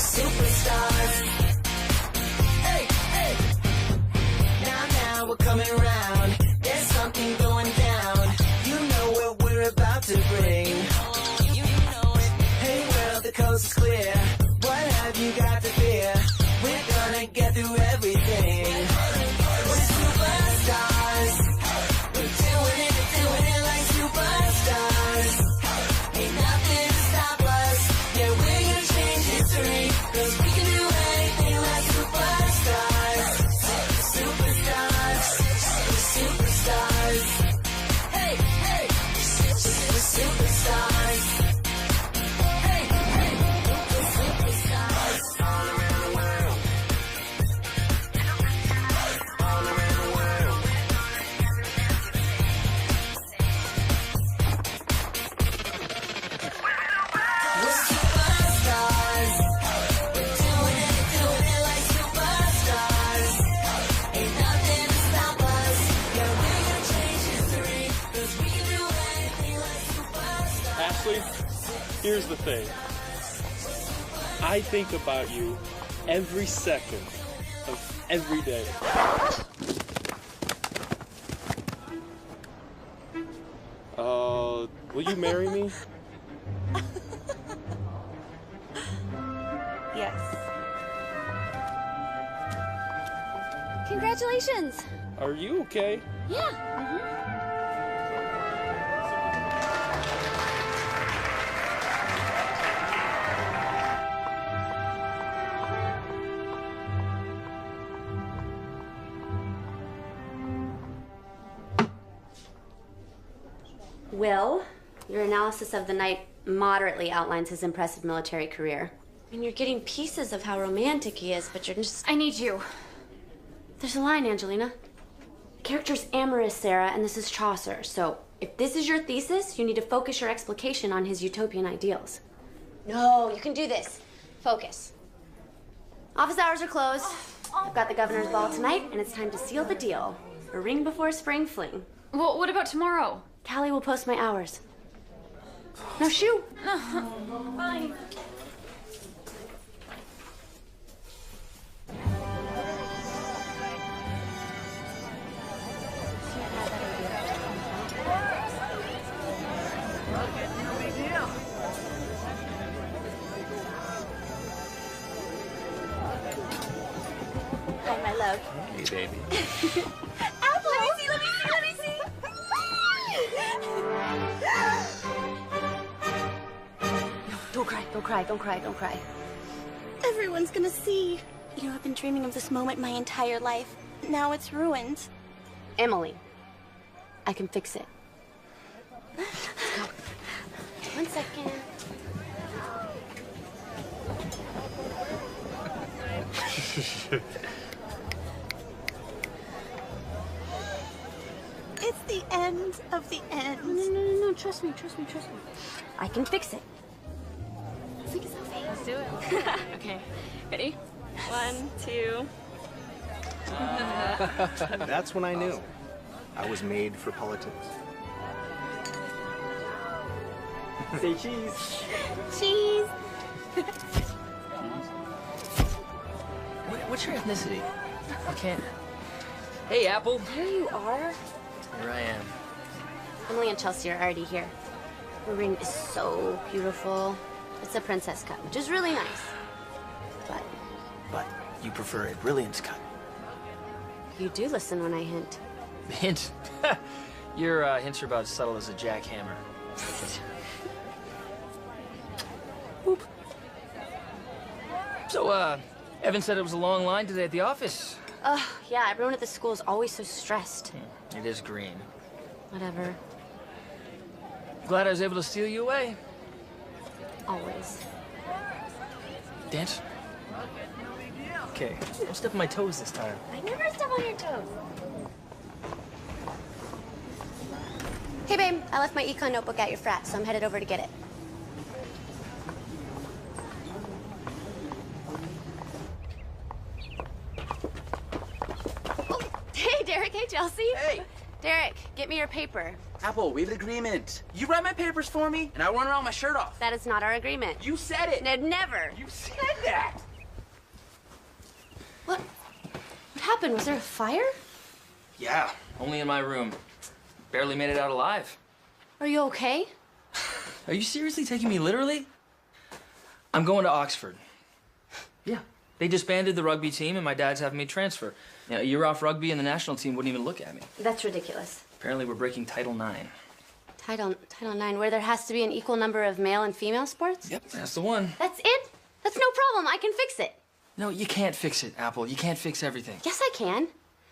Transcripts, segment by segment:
superstars. Hey, hey. Now we're coming round. There's something going down. You know what we're about to bring. Hey world, the coast is clear. What have you got to fear? We're gonna get through everything. We're superstars. We're doing it like superstars. Ain't nothing to stop us. Yeah, we're gonna change history. 'Cause we can do anything like superstars. Superstars. We're superstars. Hey, hey. We're superstars. Hey, hey. We're superstars. All around the world. All around the world. We're superstars. We're doing it like superstars. Ain't nothing to stop us. Yeah, we're gonna change history. 'Cause we can do anything like superstars. Ashley, here's the thing. I think about you every second of every day. Will you marry me? Yes. Congratulations. Are you okay? Yeah. Will, your analysis of the night moderately outlines his impressive military career. I mean, you're getting pieces of how romantic he is, but you're just... I need you. There's a line, Angelina. The character's amorous, Sarah, and this is Chaucer. So, if this is your thesis, you need to focus your explication on his utopian ideals. No, you can do this. Focus. Office hours are closed. I've got the governor's ball tonight, and it's time to seal the deal. A ring before spring fling. Well, what about tomorrow? Callie will post my hours. No shoe. Fine. Hi, my love. Hey, baby. Apple! Let me see, let me see, let me see! Don't cry, don't cry, don't cry, don't cry. Everyone's gonna see. You know, I've been dreaming of this moment my entire life. Now it's ruined. Emily, I can fix it. Let's go. 1 second. It's the end of the end. No, trust me. I can fix it. Let's do it. Okay. Ready? 1, 2. That's when I knew I was made for politics. Say cheese. Cheese. What's your ethnicity? I can't. Hey, Apple. There you are. Here I am. Emily and Chelsea are already here. The ring is so beautiful. It's a princess cut, which is really nice. But you prefer a brilliance cut. You do listen when I hint. Hint? Your hints are about as subtle as a jackhammer. Boop. So, Evan said it was a long line today at the office. Yeah, everyone at the school is always so stressed. It is green. Whatever. Glad I was able to steal you away. Always. Dance? Okay, don't step on my toes this time. I never step on your toes. Hey, babe, I left my econ notebook at your frat, so I'm headed over to get it. Oh, hey, Derek. Hey, Chelsea. Hey. Derek, get me your paper. Apple, we have an agreement. You write my papers for me, and I run around with my shirt off. That is not our agreement. You said it. Never. You said that. happened? Was there a fire? Yeah, only in my room. Barely made it out alive. Are you okay? Are you seriously taking me literally? I'm going to Oxford. Yeah. They disbanded the rugby team and my dad's having me transfer. You know, a year off rugby and the national team wouldn't even look at me. That's ridiculous. Apparently we're breaking Title IX. Title IX, where there has to be an equal number of male and female sports? Yep, that's the one. That's it? That's no problem. I can fix it. No, you can't fix it, Apple. You can't fix everything. Yes, I can.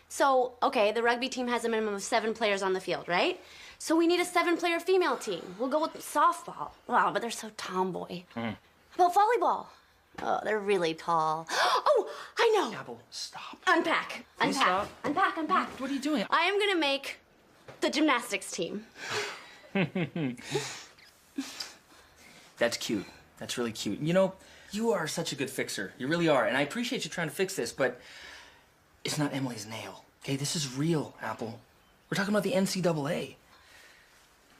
So, okay, the rugby team has a minimum of 7 players on the field, right? So we need a 7-player female team. We'll go with softball. Wow, but they're so tomboy. How about volleyball? Oh, they're really tall. Oh, I know. Apple, stop. Unpack. Please Unpack. stop. Unpack, unpack. What are you doing? I am gonna make the gymnastics team. That's cute. That's really cute. You know, you are such a good fixer. You really are. And I appreciate you trying to fix this, but it's not Emily's nail. Okay, this is real, Apple. We're talking about the NCAA.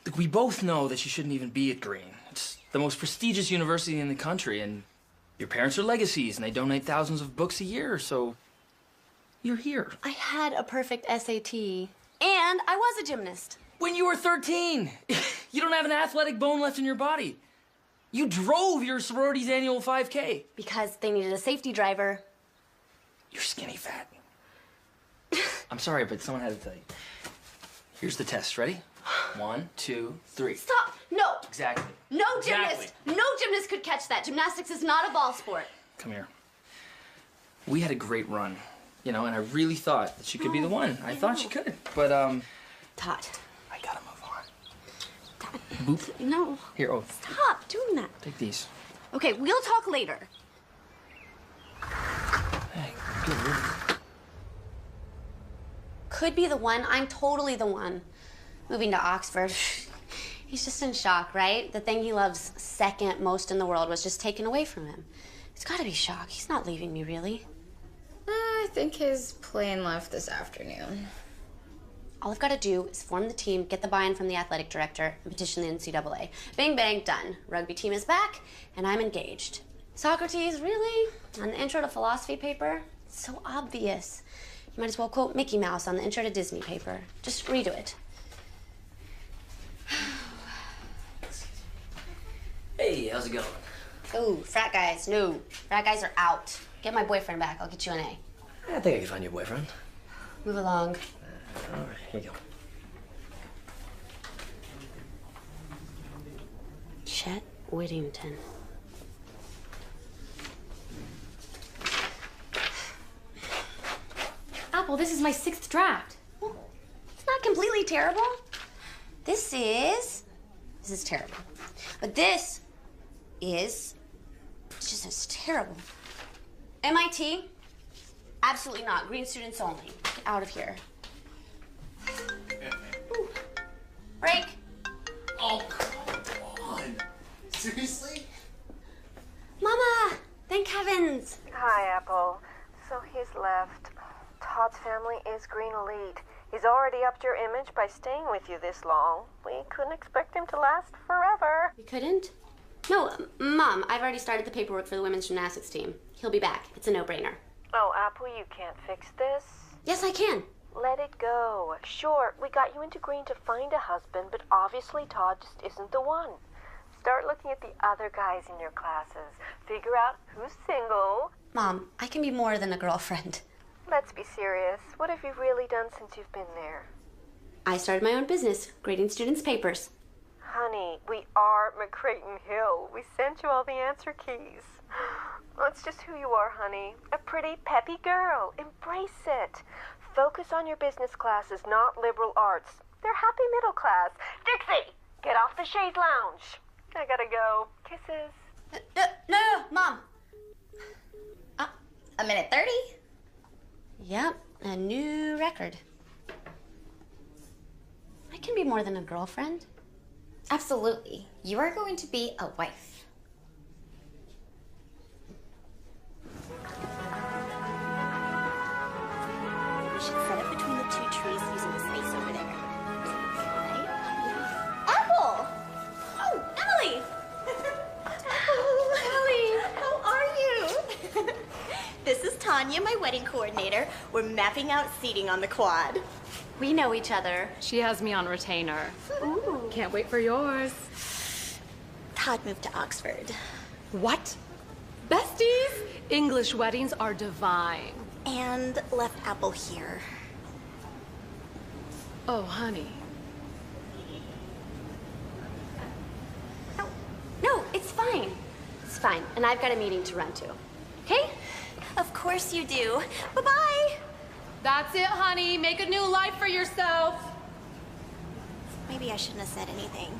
Look, we both know that you shouldn't even be at Green. It's the most prestigious university in the country, and your parents are legacies, and they donate thousands of books a year, so you're here. I had a perfect SAT, and I was a gymnast. When you were 13, you don't have an athletic bone left in your body. You drove your sorority's annual 5K. Because they needed a safety driver. You're skinny fat. I'm sorry, but someone had to tell you. Here's the test. Ready? 1, 2, 3. Stop! No! Exactly. No Exactly. gymnast! No gymnast could catch that. Gymnastics is not a ball sport. Come here. We had a great run, you know, and I really thought that she could be the one. I thought she could, but, Todd. I gotta move on. Todd. Boop. No. Here, oh, Stop doing that. take these. Okay, we'll talk later. Hey, good. Could be the one. I'm totally the one. Moving to Oxford. He's just in shock, right? The thing he loves second most in the world was just taken away from him. He's got to be shocked. He's not leaving me, really. I think his plane left this afternoon. All I've got to do is form the team, get the buy-in from the athletic director, and petition the NCAA. Bang, bang, done. Rugby team is back, and I'm engaged. Socrates, really? On the intro to philosophy paper? It's so obvious. You might as well quote Mickey Mouse on the intro to Disney paper. Just redo it. Hey, how's it going? Ooh, frat guys, no. Frat guys are out. Get my boyfriend back, I'll get you an A. I think I can find your boyfriend. Move along. All right, here you go. Chet Whittington. Apple, this is my 6th draft. Well, it's not completely terrible. This is terrible. But this is just as terrible. MIT? Absolutely not. Green students only. Get out of here. Ooh. Break. Oh, come on. Seriously? Mama! Thank heavens. Hi, Apple. So he's left. Todd's family is Green Elite. He's already upped your image by staying with you this long. We couldn't expect him to last forever. You couldn't? No, Mom, I've already started the paperwork for the women's gymnastics team. He'll be back. It's a no-brainer. Oh, Apple, you can't fix this. Yes, I can. Let it go. Sure, we got you into Green to find a husband, but obviously Todd just isn't the one. Start looking at the other guys in your classes. Figure out who's single. Mom, I can be more than a girlfriend. Let's be serious. What have you really done since you've been there? I started my own business, grading students' papers. Honey, we are McCrayton Hill. We sent you all the answer keys. That's just who you are, honey. A pretty, peppy girl. Embrace it. Focus on your business classes, not liberal arts. They're happy middle class. Dixie, get off the chaise lounge. I gotta go. Kisses. No, Mom. A minute 30? Yep, a new record. I can be more than a girlfriend. Absolutely. You are going to be a wife. We should set it between the 2 trees using the space over there. Right? Apple! Oh, Emily! Emily, how are you? This is Tanya, my wedding coordinator. We're mapping out seating on the quad. We know each other. She has me on retainer. Ooh. Can't wait for yours. Todd moved to Oxford. What? Besties? English weddings are divine. And left Apple here. Oh, honey. No, it's fine. It's fine. And I've got a meeting to run to. Okay? Of course you do. Bye-bye. That's it, honey. Make a new life for yourself. Maybe I shouldn't have said anything.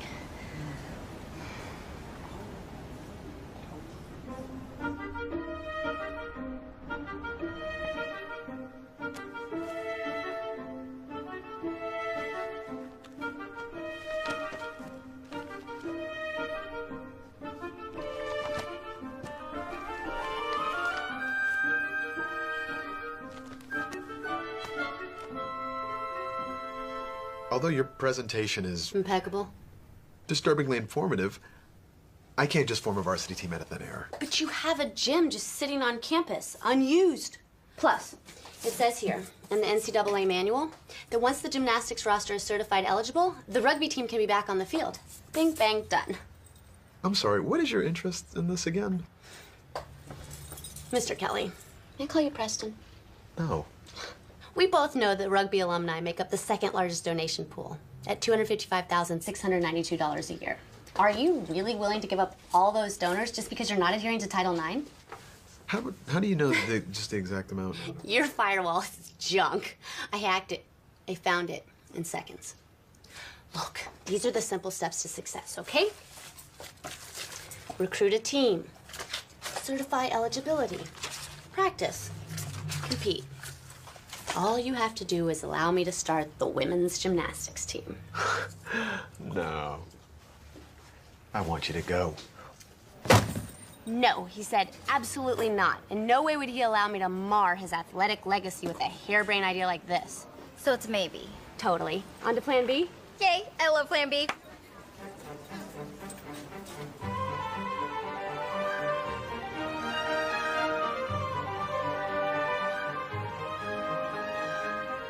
Although your presentation is Impeccable. disturbingly informative, I can't just form a varsity team out of thin air. But you have a gym just sitting on campus, unused. Plus, it says here in the NCAA manual that once the gymnastics roster is certified eligible, the rugby team can be back on the field. Bing, bang, done. I'm sorry, what is your interest in this again? Mr. Kelly, may I call you Preston? No. We both know that rugby alumni make up the second largest donation pool at $255,692 a year. Are you really willing to give up all those donors just because you're not adhering to Title IX? How do you know just the exact amount? Your firewall is junk. I hacked it. I found it in seconds. Look, these are the simple steps to success, okay? Recruit a team. Certify eligibility. Practice. Compete. All you have to do is allow me to start the women's gymnastics team. No. I want you to go. No, he said absolutely not. In no way would he allow me to mar his athletic legacy with a harebrained idea like this. So it's maybe. Totally. On to plan B? Yay, I love plan B.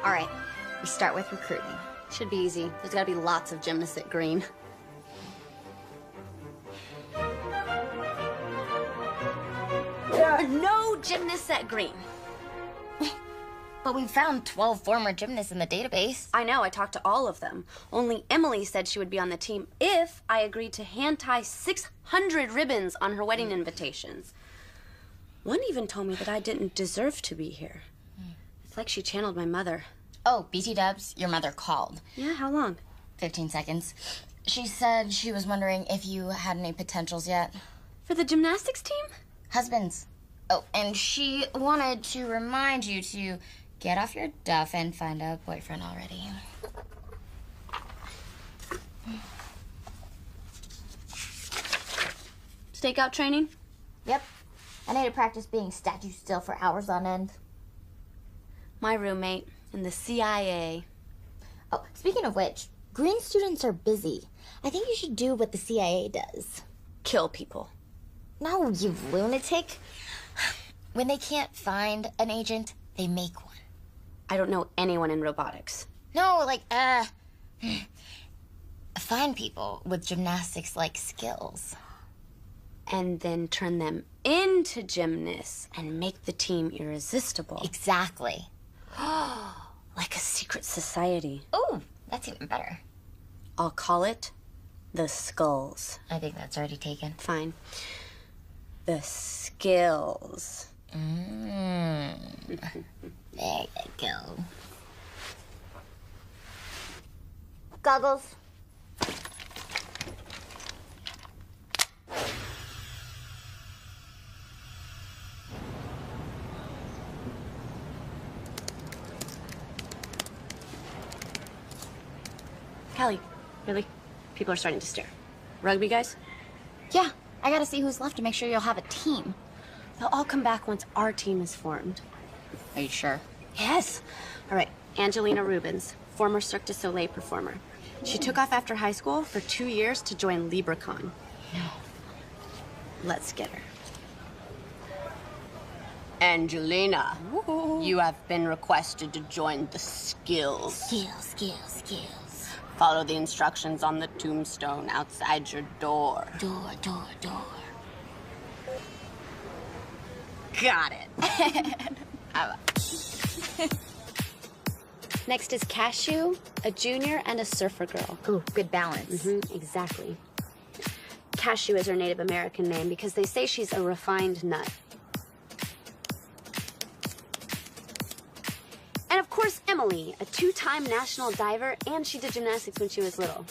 All right, we start with recruiting. Should be easy. There's gotta be lots of gymnasts at Green. There are no gymnasts at Green. But we found 12 former gymnasts in the database. I know, I talked to all of them. Only Emily said she would be on the team if I agreed to hand tie 600 ribbons on her wedding invitations. One even told me that I didn't deserve to be here. It's like she channeled my mother. Oh, BT Dubs, your mother called. Yeah, how long? 15 seconds. She said she was wondering if you had any potentials yet. For the gymnastics team? Husbands. Oh, and she wanted to remind you to get off your duff and find a boyfriend already. Stakeout training? Yep. I need to practice being statue still for hours on end. My roommate in the CIA. Oh, speaking of which, Green students are busy. I think you should do what the CIA does. Kill people. No, you lunatic. When they can't find an agent, they make one. I don't know anyone in robotics. No, like, find people with gymnastics-like skills. And then turn them into gymnasts and make the team irresistible. Exactly. Like a secret society. Ooh, that's even better. I'll call it the Skulls. I think that's already taken. Fine. The Skills. There you go. Goggles. Callie, really? People are starting to stare. Rugby guys? Yeah, I gotta see who's left to make sure you'll have a team. They'll all come back once our team is formed. Are you sure? Yes. All right, Angelina Rubens, former Cirque du Soleil performer. She took off after high school for 2 years to join LibreCon. No. Let's get her. Angelina, you have been requested to join the skills. Skills. Follow the instructions on the tombstone outside your door. Door. Got it. Next is Cashew, a junior, and a surfer girl. Ooh, good balance. Exactly. Cashew is her Native American name because they say she's a refined nut. And of course, Emily, a 2-time national diver, and she did gymnastics when she was little.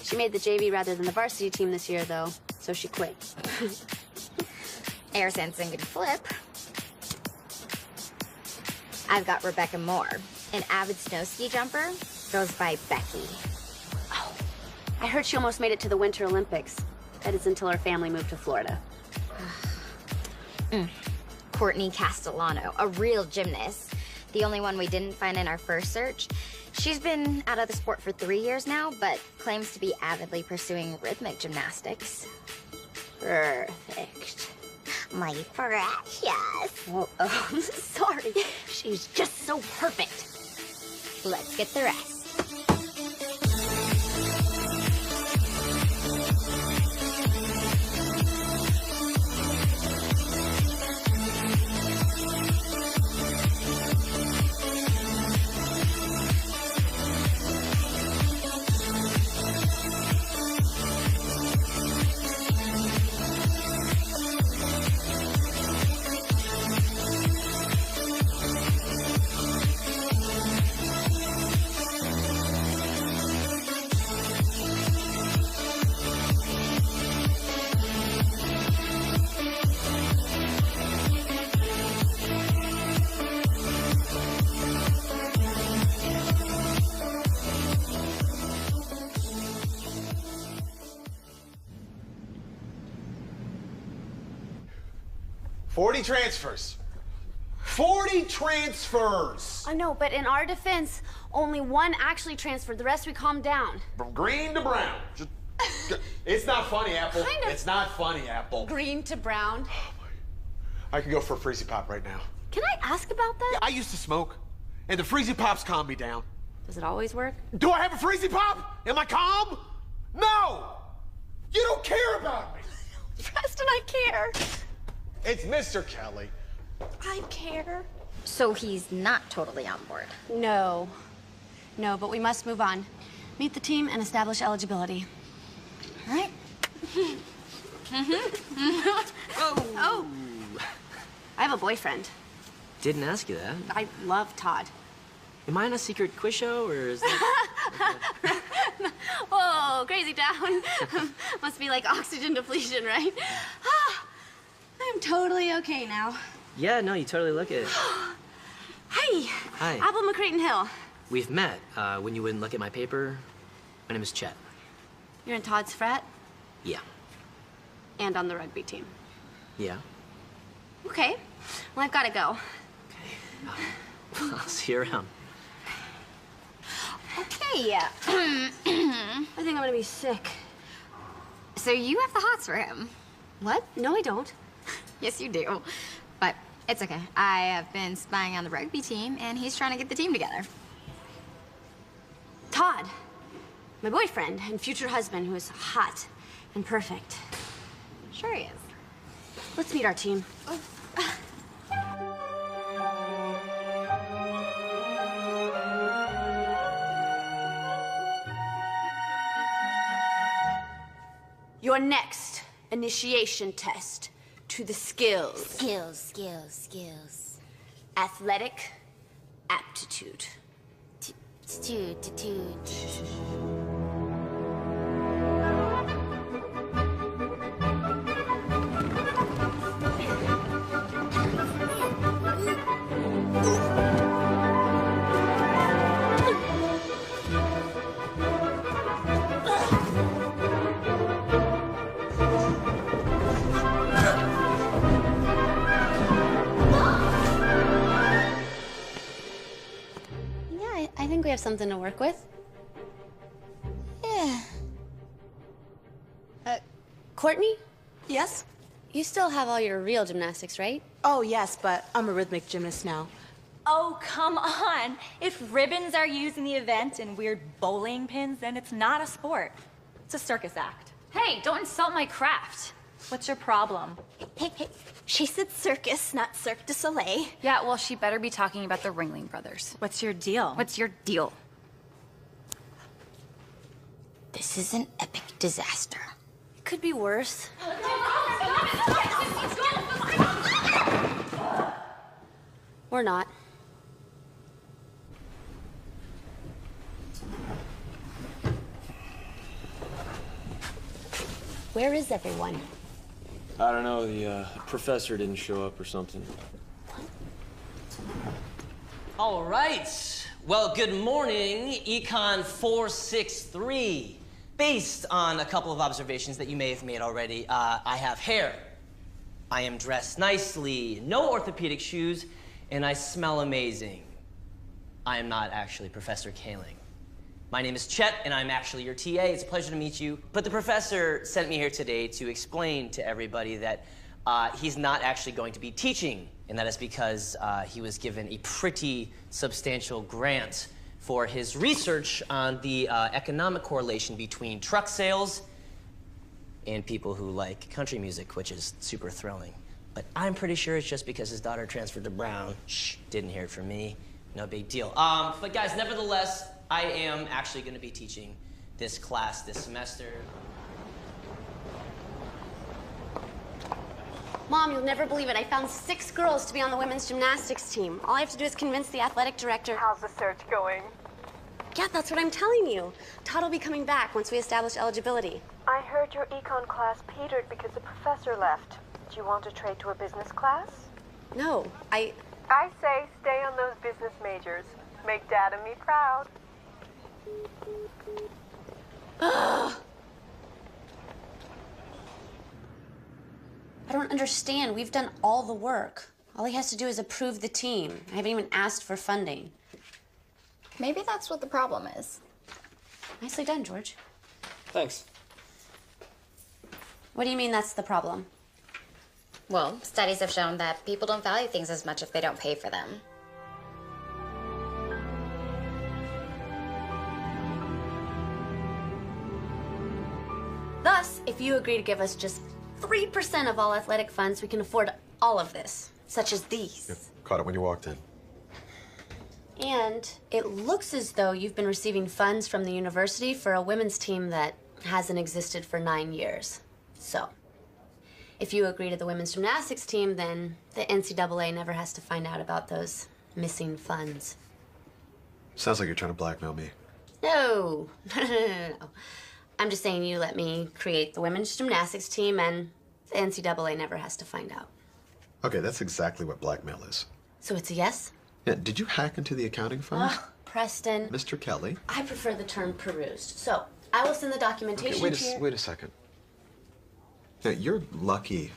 She made the JV rather than the varsity team this year, though, so she quit. Air sensing can flip. I've got Rebecca Moore, an avid snow ski jumper, goes by Becky. Oh, I heard she almost made it to the Winter Olympics. That is until her family moved to Florida. Courtney Castellano, a real gymnast. The only one we didn't find in our first search. She's been out of the sport for 3 years now, but claims to be avidly pursuing rhythmic gymnastics. Perfect. My precious. Oh, sorry. She's just so perfect. Let's get the rest. Transfers. 40 transfers! I know, but in our defense, only one actually transferred. The rest we calmed down. From green to brown. It's not funny, Apple. Kind of. It's not funny, Apple. Green to brown. I could go for a Freezy Pop right now. Can I ask about that? Yeah, I used to smoke, and the Freezy Pops calm me down. Does it always work? Do I have a Freezy Pop? Am I calm? No! You don't care about me! Preston, I care. It's Mr. Kelly. I care. So he's not totally on board. No, but we must move on. Meet the team and establish eligibility. All right. Oh. I have a boyfriend. Didn't ask you that. I love Todd. Am I on a secret quiz show, or is that... Whoa, crazy town. Must be like oxygen depletion, right? I'm totally okay now. Yeah, no, you totally look it. Hey. Hi. Apple McCrayton Hill. We've met when you wouldn't look at my paper. My name is Chet. You're in Todd's frat? Yeah. And on the rugby team. Yeah. Okay. Well, I've got to go. Okay. I'll see you around. Okay. I think I'm going to be sick. So you have the hots for him. What? No, I don't. Yes, you do. But it's okay. I have been spying on the rugby team, and he's trying to get the team together. Todd, my boyfriend and future husband, who is hot and perfect. Sure he is. Let's meet our team. Oh. Your next initiation test to the skills. Skills. Athletic aptitude. I think we have something to work with. Yeah. Courtney? Yes? You still have all your real gymnastics, right? Oh, yes, but I'm a rhythmic gymnast now. Oh, come on. If ribbons are used in the event and weird bowling pins, then it's not a sport. It's a circus act. Hey, don't insult my craft. What's your problem? Hey, she said circus, not Cirque du Soleil. Yeah, well, she better be talking about the Ringling Brothers. What's your deal? What's your deal? This is an epic disaster. It could be worse. Or not. Where is everyone? I don't know, the professor didn't show up or something. All right. Well, good morning, Econ 463. Based on a couple of observations that you may have made already, I have hair. I am dressed nicely, no orthopedic shoes, and I smell amazing. I am not actually Professor Kaling. My name is Chet, and I'm actually your TA. It's a pleasure to meet you. But the professor sent me here today to explain to everybody that he's not actually going to be teaching, and that is because he was given a pretty substantial grant for his research on the economic correlation between truck sales and people who like country music, which is super thrilling. But I'm pretty sure it's just because his daughter transferred to Brown. Shh, didn't hear it from me. No big deal. But guys, nevertheless, I am actually going to be teaching this class this semester. Mom, you'll never believe it. I found 6 girls to be on the women's gymnastics team. All I have to do is convince the athletic director. How's the search going? Yeah, that's what I'm telling you. Todd will be coming back once we establish eligibility. I heard your econ class petered because the professor left. Do you want to trade to a business class? No, I say stay on those business majors. Make Dad and me proud. I don't understand. We've done all the work. All he has to do is approve the team. I haven't even asked for funding. Maybe that's what the problem is. Nicely done, George. Thanks. What do you mean that's the problem? Well, studies have shown that people don't value things as much if they don't pay for them. Thus, if you agree to give us just 3% of all athletic funds, we can afford all of this, such as these. Yep. Caught it when you walked in. And it looks as though you've been receiving funds from the university for a women's team that hasn't existed for 9 years. So, if you agree to the women's gymnastics team, then the NCAA never has to find out about those missing funds. Sounds like you're trying to blackmail me. No. No. I'm just saying you let me create the women's gymnastics team and the NCAA never has to find out. Okay, that's exactly what blackmail is. So it's a yes? Yeah, did you hack into the accounting fund? Preston. Mr. Kelly? I prefer the term perused. So, I will send the documentation to you. Wait a second. Now, you're lucky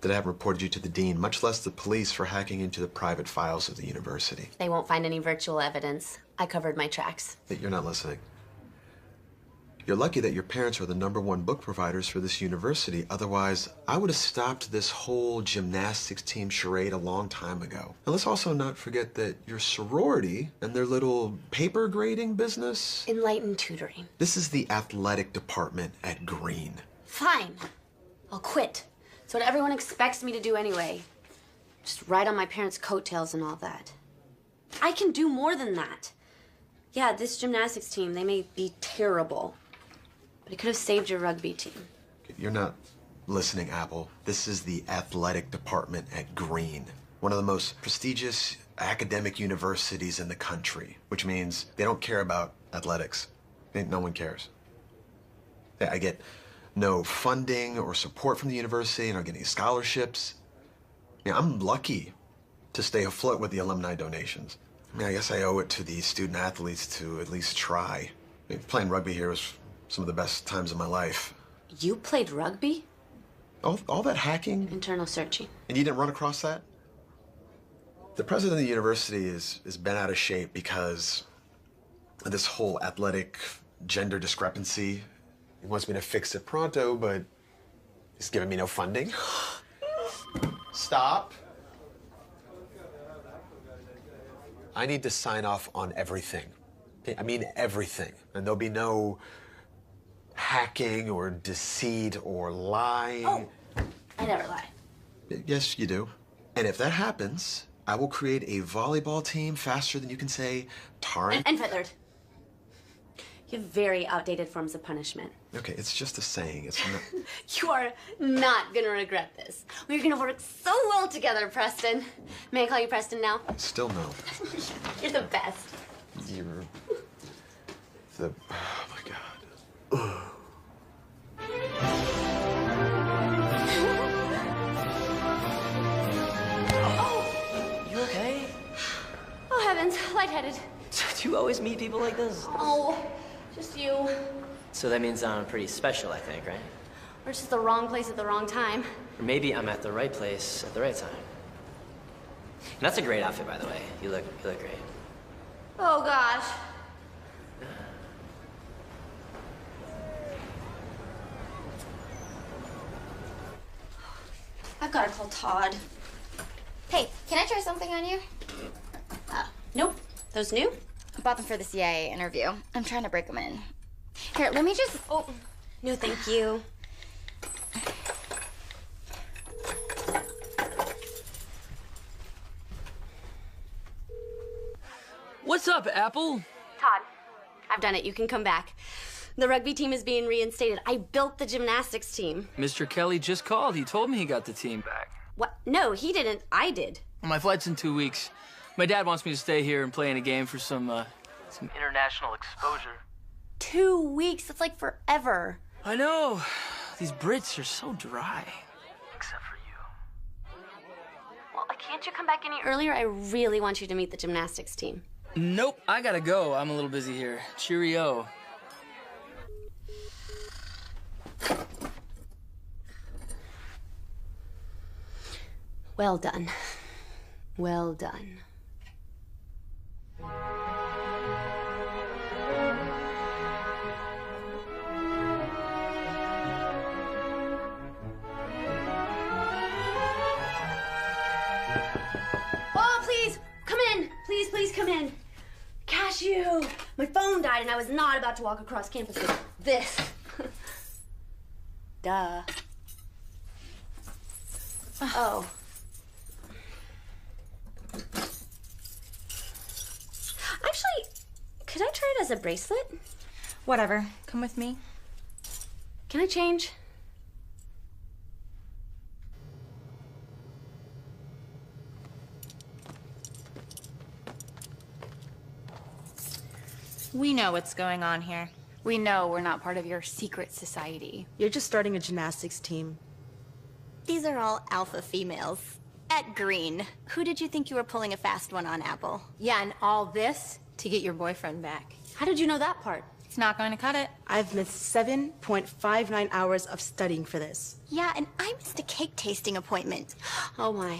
that I haven't reported you to the dean, much less the police, for hacking into the private files of the university. They won't find any virtual evidence. I covered my tracks. That you're not listening. You're lucky that your parents are the #1 book providers for this university. Otherwise, I would have stopped this whole gymnastics team charade a long time ago. And let's also not forget that your sorority and their little paper grading business. Enlightened tutoring. This is the athletic department at Green. Fine. I'll quit. It's what everyone expects me to do anyway. Just ride on my parents' coattails and all that. I can do more than that. Yeah, this gymnastics team, they may be terrible. But it could have saved your rugby team. You're not listening, Apple. This is the athletic department at Green, one of the most prestigious academic universities in the country, which means they don't care about athletics. No one cares. Yeah, I get no funding or support from the university, and I'm getting scholarships. Yeah, I'm lucky to stay afloat with the alumni donations. I mean, I guess I owe it to the student athletes to at least try. I mean, playing rugby here was some of the best times of my life. You played rugby? All that hacking? Internal searching. And you didn't run across that? The president of the university is bent out of shape because of this whole athletic gender discrepancy. He wants me to fix it pronto, but He's giving me no funding. Stop. I need to sign off on everything. Okay? I mean everything. And there'll be no hacking or deceit or lying. Oh, I never lie. Yes, you do. And if that happens, I will create a volleyball team faster than you can say tar. And feathered. You have very outdated forms of punishment. Okay, it's just a saying. It's not. You are not gonna regret this. We're gonna work so well together, Preston. May I call you Preston now? Still no. You're the best. You're the. Oh my God. You okay? Oh heavens, lightheaded. Do you always meet people like this? Oh, just you. So that means I'm pretty special, I think, right? We're just the wrong place at the wrong time. Or maybe I'm at the right place at the right time. And that's a great outfit, by the way. You look great. Oh gosh. I've gotta call Todd. Hey, can I try something on you? Nope. Those new? I bought them for the CIA interview. I'm trying to break them in. Here, let me just... Oh, no thank you. What's up, Apple? Todd, I've done it. You can come back. The rugby team is being reinstated. I built the gymnastics team. Mr. Kelly just called. He told me he got the team back. What? No, he didn't. I did. My flight's in 2 weeks. My dad wants me to stay here and play in a game for some international exposure. 2 weeks? That's like forever. I know. These Brits are so dry. Except for you. Well, can't you come back any earlier? I really want you to meet the gymnastics team. Nope, I gotta go. I'm a little busy here. Cheerio. Well done. Well done. Oh, please, come in. Please come in. Cashew, my phone died and I was not about to walk across campus with this. Duh. Oh. Actually, could I try it as a bracelet? Whatever. Come with me. Can I change? We know what's going on here. We know we're not part of your secret society. You're just starting a gymnastics team. These are all alpha females. At Green. Who did you think you were pulling a fast one on, Apple? Yeah, and all this to get your boyfriend back. How did you know that part? It's not going to cut it. I've missed 7.59 hours of studying for this. Yeah, and I missed a cake tasting appointment. Oh my.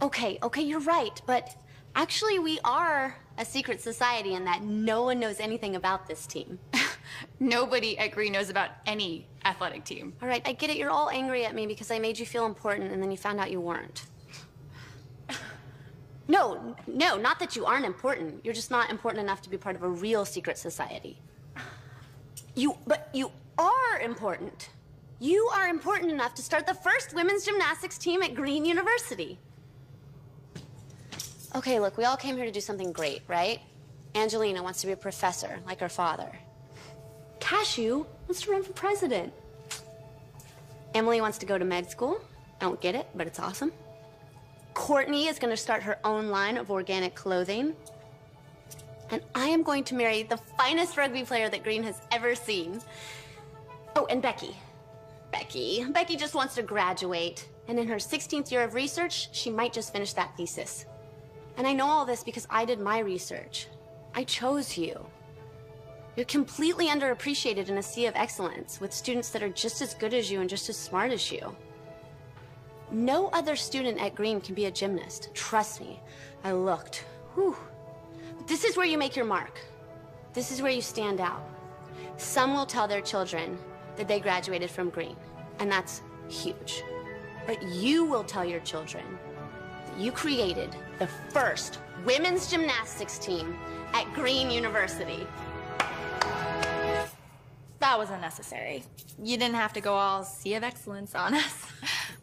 Okay, you're right, but actually we are a secret society in that no one knows anything about this team. Nobody at Green knows about any athletic team. All right, I get it. You're all angry at me because I made you feel important and then you found out you weren't. No, not that you aren't important. You're just not important enough to be part of a real secret society. But you are important. You are important enough to start the first women's gymnastics team at Green University. Okay, look, we all came here to do something great, right? Angelina wants to be a professor, like her father. Cashew wants to run for president. Emily wants to go to med school. I don't get it, but it's awesome. Courtney is going to start her own line of organic clothing. And I am going to marry the finest rugby player that Green has ever seen. Oh, and Becky. Becky just wants to graduate. And in her 16th year of research, she might just finish that thesis. And I know all this because I did my research. I chose you. You're completely underappreciated in a sea of excellence with students that are just as good as you and just as smart as you. No other student at Green can be a gymnast. Trust me. I looked. Whew. But this is where you make your mark. This is where you stand out. Some will tell their children that they graduated from Green. And that's huge. But you will tell your children that you created the first women's gymnastics team at Green University. That was unnecessary. You didn't have to go all Sea of Excellence on us.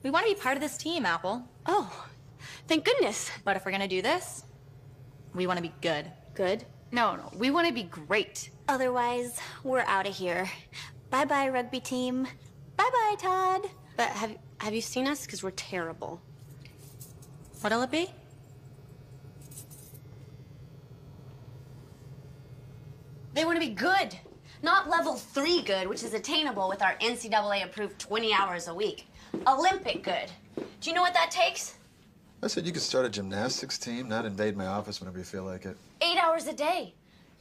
We want to be part of this team, Apple. Oh, thank goodness. But if we're gonna do this, we want to be good. Good? No, we want to be great. Otherwise, we're out of here. Bye-bye, rugby team. Bye-bye, Todd. But have you seen us? Because we're terrible. What'll it be? They want to be good. Not level 3 good, which is attainable with our NCAA-approved 20 hours a week. Olympic good. Do you know what that takes? I said you could start a gymnastics team, not invade my office whenever you feel like it. 8 hours a day.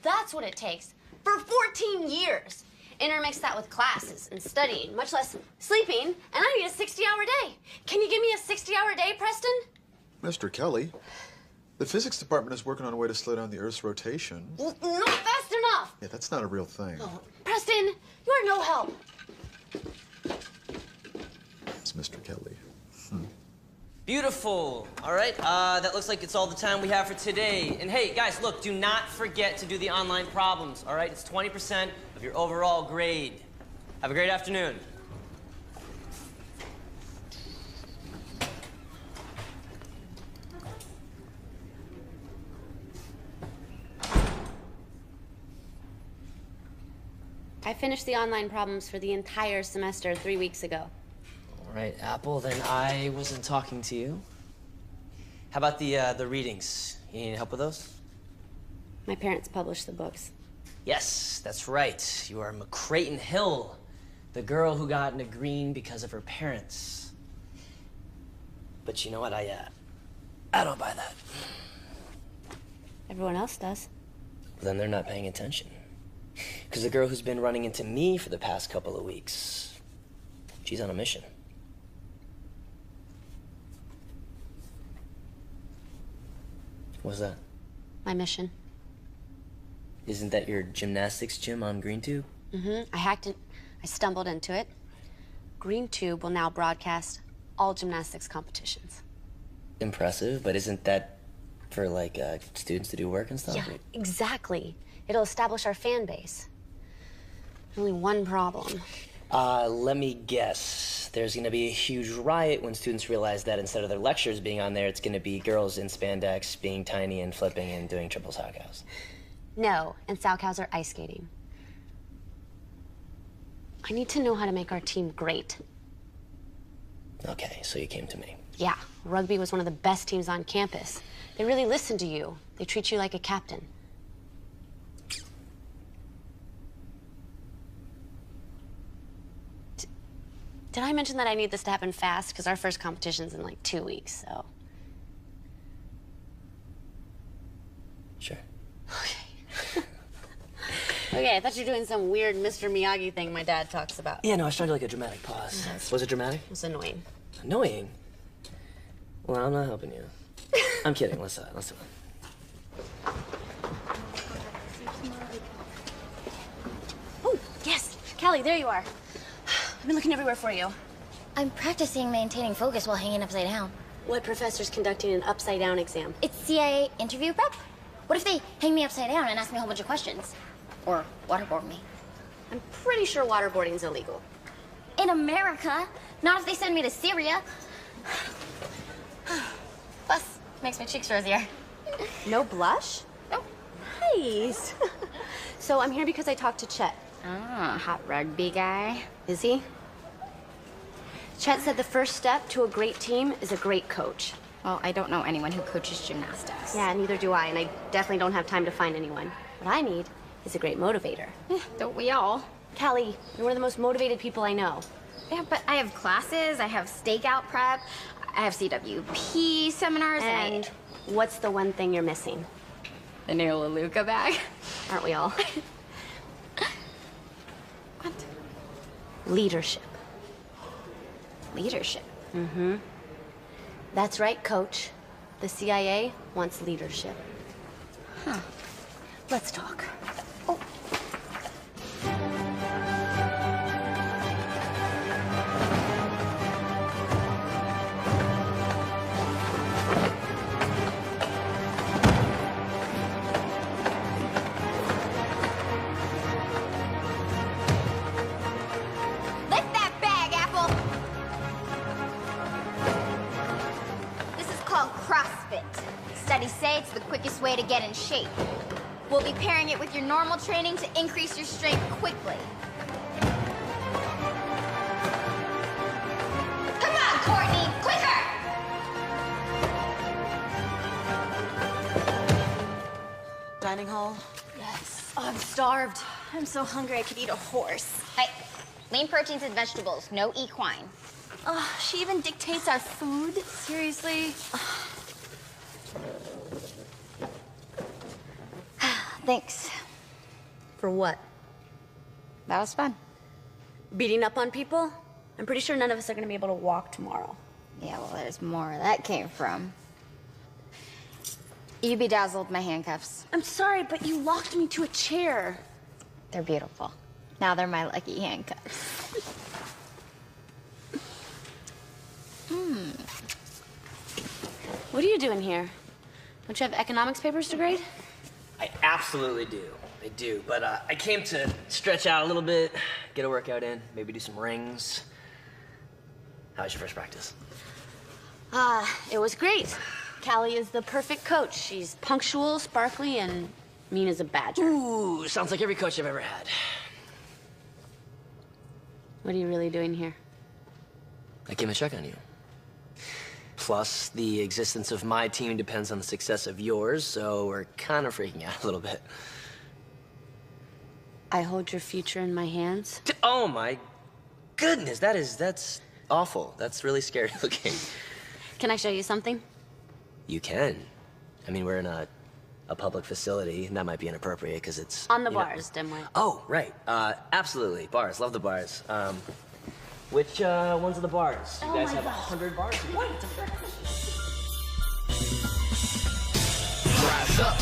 That's what it takes. For 14 years. Intermix that with classes and studying, much less sleeping, and I need a 60-hour day. Can you give me a 60-hour day, Preston? Mr. Kelly, the physics department is working on a way to slow down the Earth's rotation. Well, not fast enough. Yeah, that's not a real thing. Oh, Preston, you are no help. It's Mr. Kelly. Beautiful. All right, that looks like it's all the time we have for today. And hey, guys, look, do not forget to do the online problems, all right? It's 20% of your overall grade. Have a great afternoon. I finished the online problems for the entire semester 3 weeks ago. All right, Apple, then I wasn't talking to you. How about the readings? You need help with those? My parents published the books. Yes, that's right. You are McCrayton Hill, the girl who got into Green because of her parents. But you know what? I don't buy that. Everyone else does. Then they're not paying attention. Because the girl who's been running into me for the past couple of weeks, she's on a mission. What's that? My mission. Isn't that your gymnastics gym on GreenTube? Mm-hmm. I hacked it. I stumbled into it. GreenTube will now broadcast all gymnastics competitions. Impressive, but isn't that for, like, students to do work and stuff? Yeah, exactly. It'll establish our fan base. Only one problem. Let me guess. There's gonna be a huge riot when students realize that instead of their lectures being on there, it's gonna be girls in spandex being tiny and flipping and doing triple sow cows. No, and sow cows are ice skating. I need to know how to make our team great. Okay, so you came to me. Yeah, rugby was one of the best teams on campus. They really listen to you. They treat you like a captain. Did I mention that I need this to happen fast? Because our first competition's in like 2 weeks, so. Sure. Okay, I thought you were doing some weird Mr. Miyagi thing my dad talks about. Yeah, no, I was trying to do like a dramatic pause. Was it dramatic? It was annoying. Annoying? Well, I'm not helping you. I'm kidding. Let's do it. Oh, yes. Callie, there you are. I've been looking everywhere for you. I'm practicing maintaining focus while hanging upside down. What professor's conducting an upside-down exam? It's CIA interview prep. What if they hang me upside down and ask me a whole bunch of questions? Or waterboard me? I'm pretty sure waterboarding's illegal. In America, not if they send me to Syria. Plus, makes my cheeks rosier. No blush? Nope. Nice. So I'm here because I talked to Chet. Ah, hot rugby guy. Is he? Chet said the first step to a great team is a great coach. Well, I don't know anyone who coaches gymnastics. Yeah, neither do I, and I definitely don't have time to find anyone. What I need is a great motivator. Don't we all? Callie, you're one of the most motivated people I know. Yeah, but I have classes, I have stakeout prep, I have CWP seminars, And what's the one thing you're missing? the new Leluca bag. Aren't we all? What? Leadership. Leadership? Mm-hmm. That's right, Coach. The CIA wants leadership. Huh. Let's talk. CrossFit. Studies say it's the quickest way to get in shape. We'll be pairing it with your normal training to increase your strength quickly. Come on, Courtney, quicker! Dining hall? Yes. Oh, I'm starved. I'm so hungry I could eat a horse. Hey, lean proteins and vegetables, no equine. Oh, she even dictates our food? Seriously? Thanks. For what? That was fun. Beating up on people? I'm pretty sure none of us are gonna be able to walk tomorrow. Yeah, well, there's more where that came from. You bedazzled my handcuffs. I'm sorry, but you locked me to a chair. They're beautiful. Now they're my lucky handcuffs. What are you doing here? Don't you have economics papers to grade? I absolutely do. I do. But I came to stretch out a little bit, get a workout in, maybe do some rings. How was your first practice? It was great. Callie is the perfect coach. She's punctual, sparkly, and mean as a badger. Ooh, sounds like every coach I've ever had. What are you really doing here? I came to check on you. Plus, the existence of my team depends on the success of yours, so we're kind of freaking out a little bit. I hold your future in my hands. Oh my goodness, that's awful. That's really scary looking. Can I show you something? You can. I mean, we're in a public facility, and that might be inappropriate because it's... On the bars, dimwit. Oh, right. Absolutely. Bars. Love the bars. Which ones are the bars? You guys have 100 bars? What? Rise up,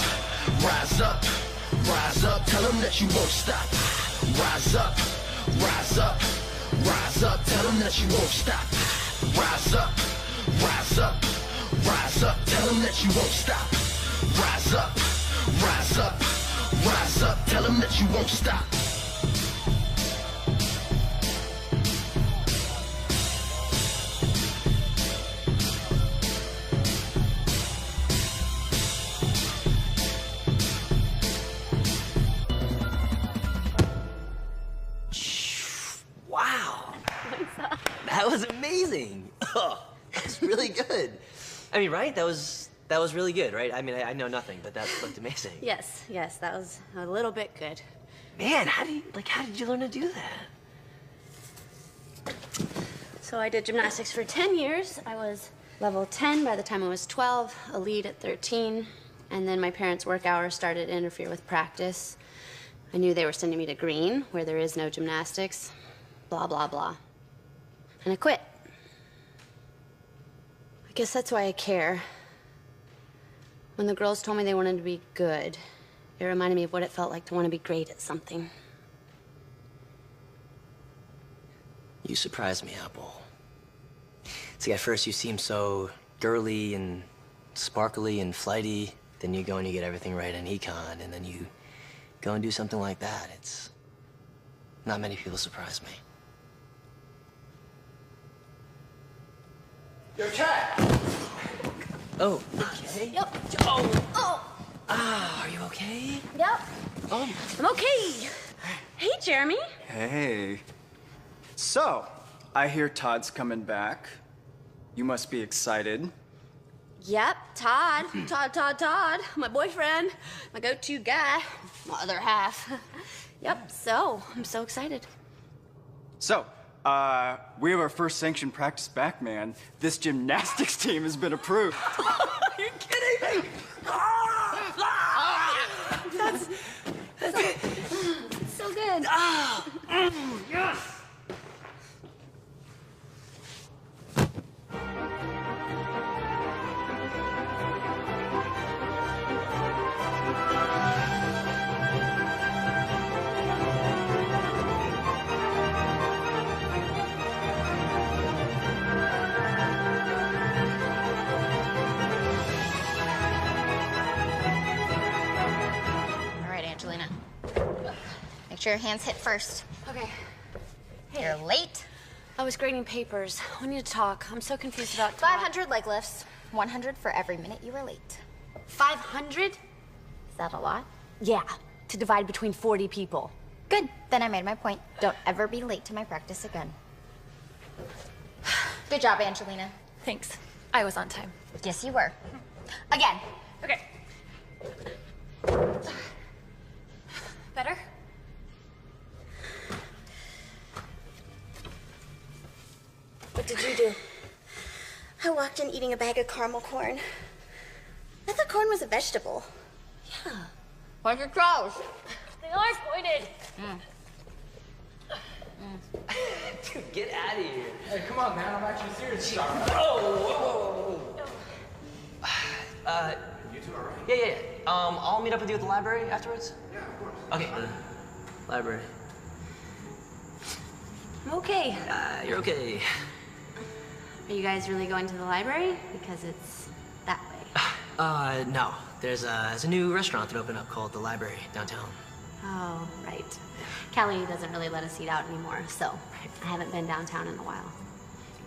rise up, rise up. Tell them that you won't stop. Rise up, rise up, rise up. Tell them that you won't stop. Rise up, rise up, rise up. Tell them that you won't stop. Rise up, rise up, rise up. Tell them that you won't stop. Wow. That was amazing. Oh, that's really good. I mean, right? That was really good, right? I mean, I know nothing, but that looked amazing. Yes, that was a little bit good. Man, how did you learn to do that? So I did gymnastics for 10 years. I was level 10 by the time I was 12, elite at 13, and then my parents' work hours started to interfere with practice. I knew they were sending me to Green, where there is no gymnastics, blah, blah, blah. And I quit. I guess that's why I care. When the girls told me they wanted to be good, it reminded me of what it felt like to want to be great at something. You surprised me, Apple. See, at first you seem so girly and sparkly and flighty. Then you go and you get everything right in econ, and then you go and do something like that. It's... not many people surprise me. Your cat! Oh, okay. Yep. Oh! Are you okay? Yep. Oh. I'm okay. Hey, Jeremy. Hey. So, I hear Todd's coming back. You must be excited. Yep, Todd. Todd. My boyfriend. My go-to guy. My other half. Yep, so, I'm so excited. So, we have our first sanctioned practice back, man. This gymnastics team has been approved. Are you kidding me? That's so good. Yes! All right, Angelina. Make sure your hands hit first. Okay. Hey. You're late. I was grading papers. We need to talk. I'm so confused about Todd. 500 leg lifts. 100 for every minute you were late. 500? Is that a lot? Yeah, to divide between 40 people. Good. Then I made my point. Don't ever be late to my practice again. Good job, Angelina. Thanks. I was on time. Yes, you were. Again. Okay. Better? What did you do? I walked in eating a bag of caramel corn. I thought corn was a vegetable. Yeah. Where's your clothes? They are pointed. Dude, get out of here. Hey, come on, man. I'm actually serious. Whoa. You two all right? Yeah. I'll meet up with you at the library afterwards. Yeah, of course. Okay. Library. I'm okay. You're okay. Are you guys really going to the library? Because it's that way. No. There's a new restaurant that opened up called The Library downtown. Oh, right. Callie doesn't really let us eat out anymore, so I haven't been downtown in a while.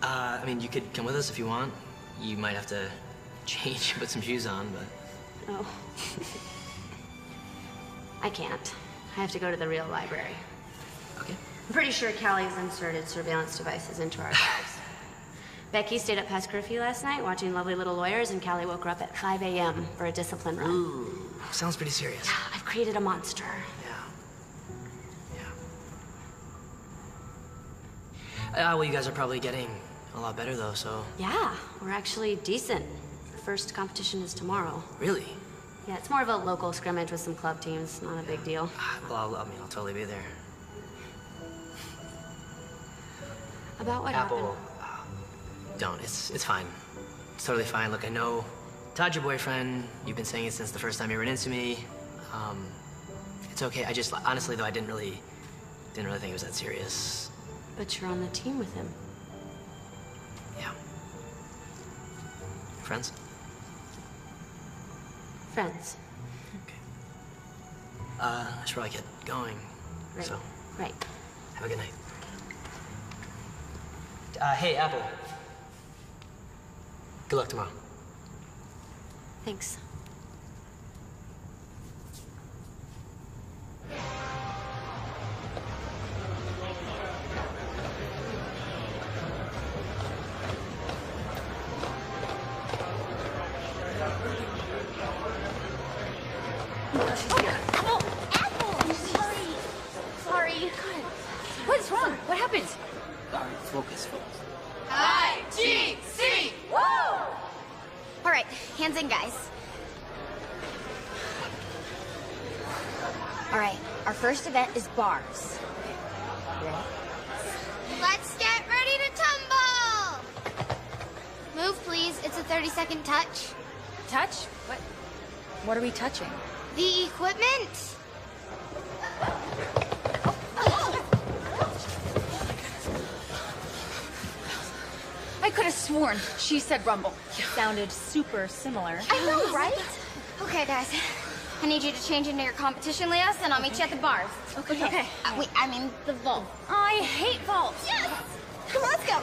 I mean, you could come with us if you want. You might have to change and put some shoes on, but... Oh. I can't. I have to go to the real library. Okay. I'm pretty sure Callie's inserted surveillance devices into our lives. Becky stayed up past curfew last night watching Lovely Little Lawyers, and Callie woke her up at 5 a.m. for a discipline run. Ooh, sounds pretty serious. Yeah, I've created a monster. Well, you guys are probably getting a lot better, though, so... Yeah, we're actually decent. The first competition is tomorrow. Really? Yeah, it's more of a local scrimmage with some club teams. Not a big deal. Well, I'll totally be there. About what Apple, happened? don't. It's fine. It's totally fine. Look, I know Todd's your boyfriend. You've been saying it since the first time you ran into me. It's okay. I just, honestly, though, I didn't really think it was that serious. But you're on the team with him. Yeah. Friends? Friends. I should probably get going. Right. So, Right. have a good night. Hey, Apple. Good luck tomorrow. Thanks. Sorry. What's wrong? What happened? Focus. IGC! Woo! All right, hands in, guys. All right, our first event is bars. Let's get ready to tumble! Move, please. It's a 30-second touch. Touch? What are we touching? The equipment. I could have sworn she said rumble. It sounded super similar. I know, right? Okay, guys. I need you to change into your competition, Leos, and I'll meet you at the bars. Okay. Wait, I mean the vault. I hate vaults. Yes! Come on, let's go.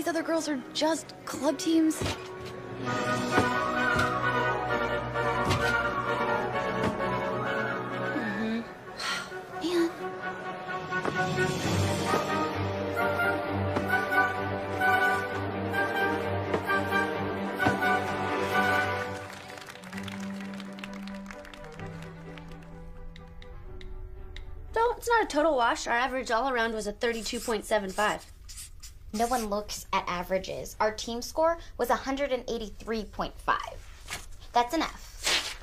these other girls are just club teams. Man. So it's not a total wash. Our average all around was a 32.75. No one looks at averages. Our team score was 183.5. That's an F.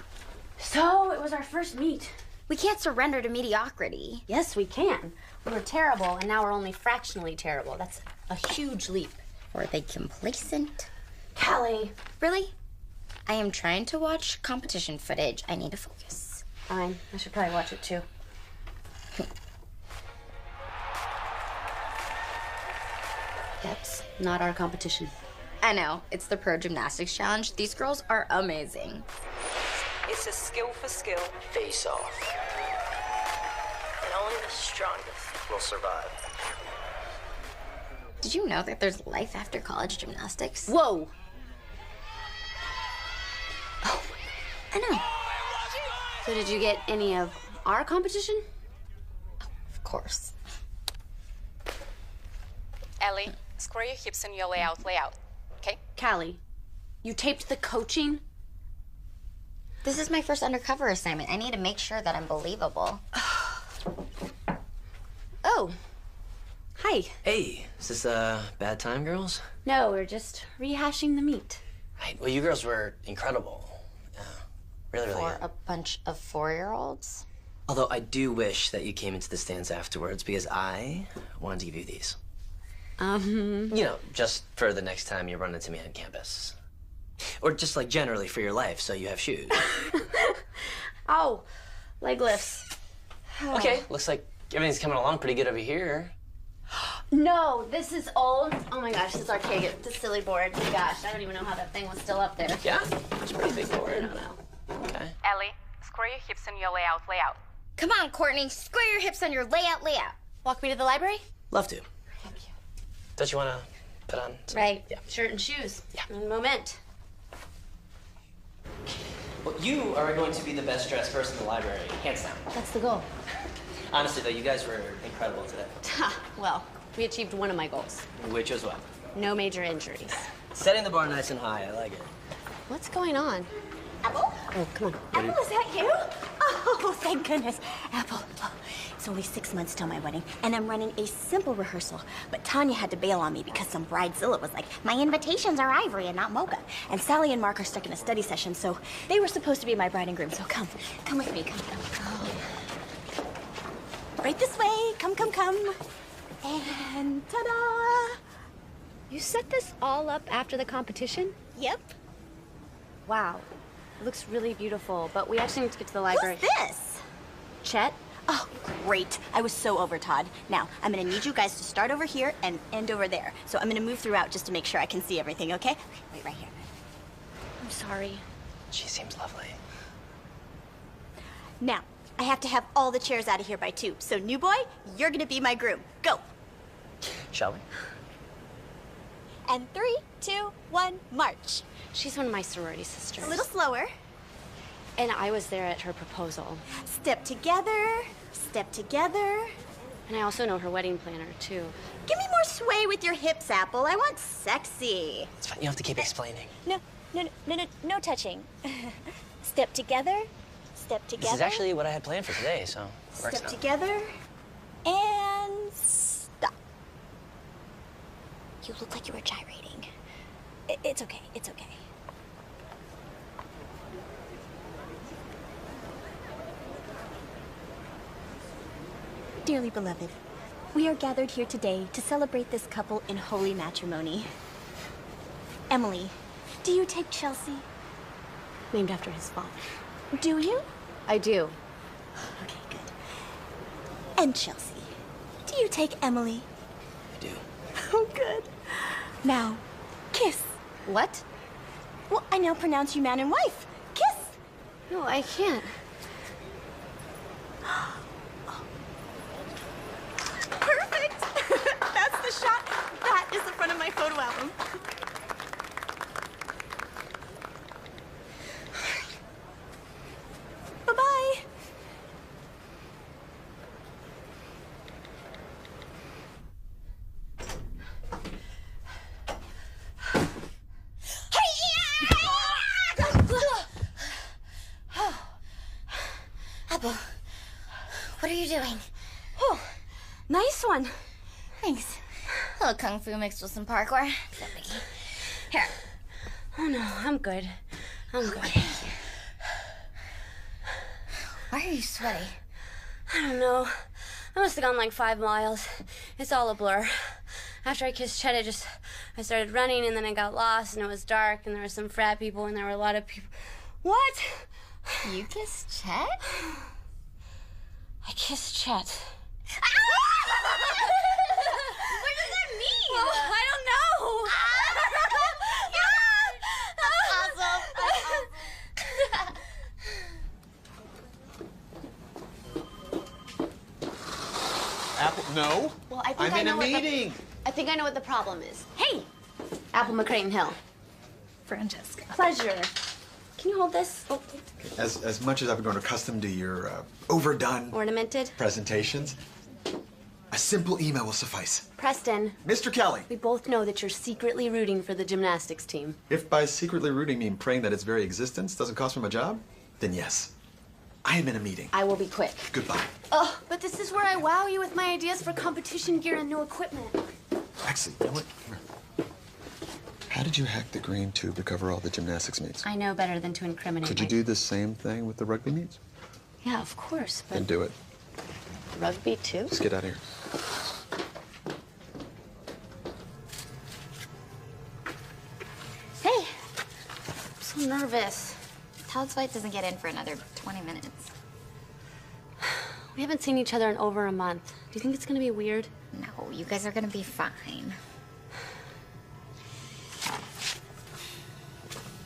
So it was our first meet. We can't surrender to mediocrity. Yes, we can. We were terrible, and now we're only fractionally terrible. That's a huge leap. Were they complacent? Callie. Really? I am trying to watch competition footage. I need to focus. Fine. I should probably watch it too. That's not our competition. I know. It's the Pro Gymnastics Challenge. These girls are amazing. It's a skill for skill. Face off. And only the strongest will survive. Did you know that there's life after college gymnastics? Whoa! Oh, I know. So did you get any of our competition? Of course. Ellie, square your hips in your layout, okay? Callie, you taped the coaching? This is my first undercover assignment. I need to make sure that I'm believable. Oh. Hi. Hey, is this a bad time, girls? No, we're just rehashing the meet. Right. Well, you girls were incredible. Really, really For good. a bunch of 4-year-olds? Although I do wish that you came into the stands afterwards because I wanted to give you these. You know, just for the next time you run into me on campus. Or just like generally for your life, so you have shoes. Oh, leg lifts. Okay, looks like everything's coming along pretty good over here. No, this is old. Oh my gosh, this is archaic. It's a silly board. Gosh, I don't even know how that thing was still up there. Yeah? It's a pretty big board. I don't know. Okay. Ellie, square your hips in your layout. Come on, Courtney. Square your hips on your layout. Walk me to the library? Love to. Thank you. Don't you want to put on some... Right. Yeah. Shirt and shoes. Yeah. Un moment. Well, you are going to be the best dressed person in the library, hands down. That's the goal. Honestly, though, you guys were incredible today. Well, we achieved one of my goals. Which was what? No major injuries. Setting the bar nice and high. I like it. What's going on? Apple? Oh, come on. Apple, is that you? Oh, thank goodness. Apple, it's only 6 months till my wedding, and I'm running a simple rehearsal. But Tanya had to bail on me because some bridezilla was like, my invitations are ivory and not mocha. And Sally and Mark are stuck in a study session, so they were supposed to be my bride and groom. So come with me, come. Right this way, come. And ta-da! You set this all up after the competition? Yep. Wow. It looks really beautiful, but we actually need to get to the library. Who's this? Chet? Oh, great. I was so over, Todd. Now, I'm gonna need you guys to start over here and end over there. So I'm gonna move throughout just to make sure I can see everything, okay? Wait, right here. I'm sorry. She seems lovely. Now, I have to have all the chairs out of here by 2. So, new boy, you're gonna be my groom. Go. Shall we? And 3, 2, 1, march. She's one of my sorority sisters. A little slower. And I was there at her proposal. Step together, step together. And I also know her wedding planner, too. Give me more sway with your hips, Apple. I want sexy. It's fine. You don't have to keep explaining. No touching. Step together, step together. This is actually what I had planned for today, so it works Step now. together, and stop. You look like you were gyrating. It's okay, it's okay. Dearly beloved, we are gathered here today to celebrate this couple in holy matrimony. Emily, do you take Chelsea? Named after his father. Do you? I do. Okay, good. And Chelsea, do you take Emily? I do. Oh, good. Now, kiss. What? Well, I now pronounce you man and wife. Kiss. No, I can't. Perfect. That's the shot. That is the front of my photo album. doing? Oh, nice one. Thanks. A little kung fu mixed with some parkour. No biggie. Here. Oh no, I'm good. I'm good. Why are you sweaty? I don't know. I must have gone like 5 miles. It's all a blur. After I kissed Chet, I started running, and then I got lost, and it was dark, and there were some frat people, and there were a lot of people. What? You kissed Chet? I kissed Chet. What does that mean? Oh, I don't know. Apple, no. Well, I think I'm I in know a what meeting. I think I know what the problem is. Hey, Apple McCrayton Hill. Francesca. Pleasure. Can you hold this? Oh, As much as I've grown accustomed to your overdone ornamented. presentations, a simple email will suffice. Preston. Mr. Kelly. We both know that you're secretly rooting for the gymnastics team. If by secretly rooting mean praying that its very existence doesn't cost me my job, then yes. I am in a meeting. I will be quick. Goodbye. Oh, but this is where I wow you with my ideas for competition gear and new equipment. Actually, you know what? Come here. How did you hack the green tube to cover all the gymnastics meets? I know better than to incriminate. Could you do the same thing with the rugby meets? Yeah, of course, but Then do it. rugby too? Just get out of here. Hey, I'm so nervous. Todd's flight doesn't get in for another 20 minutes. We haven't seen each other in over a month. Do you think it's gonna be weird? No, you guys are gonna be fine.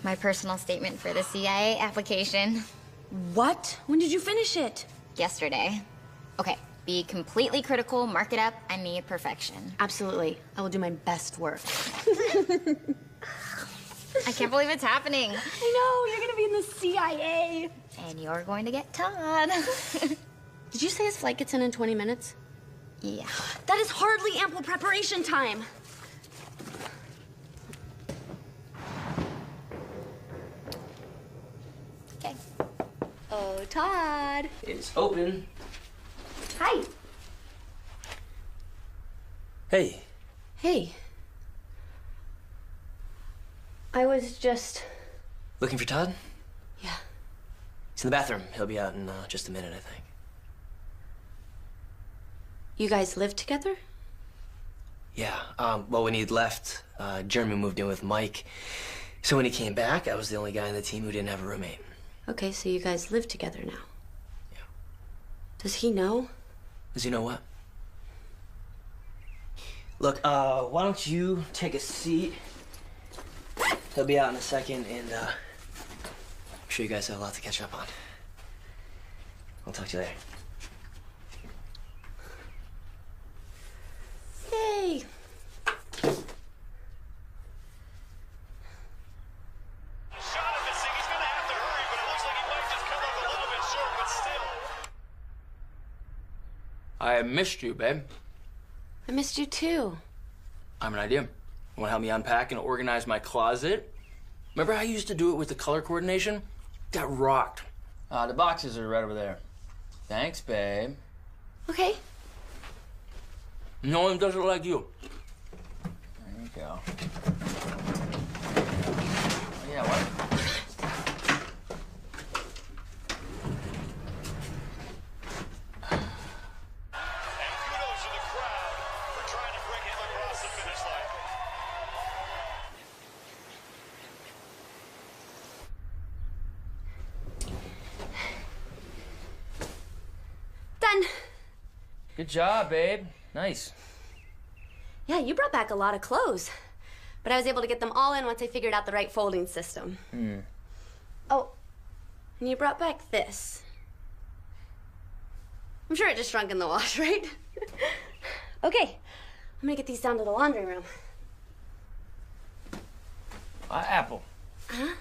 My personal statement for the CIA application. What? When did you finish it? Yesterday. Okay, be completely critical, mark it up. I need perfection. Absolutely. I will do my best work. I can't believe it's happening. I know, you're gonna be in the CIA. And you're going to get Todd. Did you say his flight gets in 20 minutes? Yeah. That is hardly ample preparation time. Okay. Oh, Todd. It's open. Hi. Hey. Hey. I was just... Looking for Todd? Yeah. He's in the bathroom. He'll be out in just a minute, I think. You guys live together? Yeah. Well, when he'd left, Jeremy moved in with Mike. So when he came back, I was the only guy on the team who didn't have a roommate. Okay, so you guys live together now. Yeah. Does he know? Does he know what? Look, why don't you take a seat? He'll be out in a second, and I'm sure you guys have a lot to catch up on. I'll talk to you later. Yay! I missed you, babe. I missed you too. I have an idea. Want to help me unpack and organize my closet? Remember how I used to do it with the color coordination? Got rocked. The boxes are right over there. Thanks, babe. Okay. No one does it like you. There you go. Oh, yeah, what? Done. Good job, babe. Nice. Yeah, you brought back a lot of clothes. But I was able to get them all in once I figured out the right folding system. Oh, and you brought back this. I'm sure it just shrunk in the wash, right? Okay, I'm gonna get these down to the laundry room. Apple. Huh?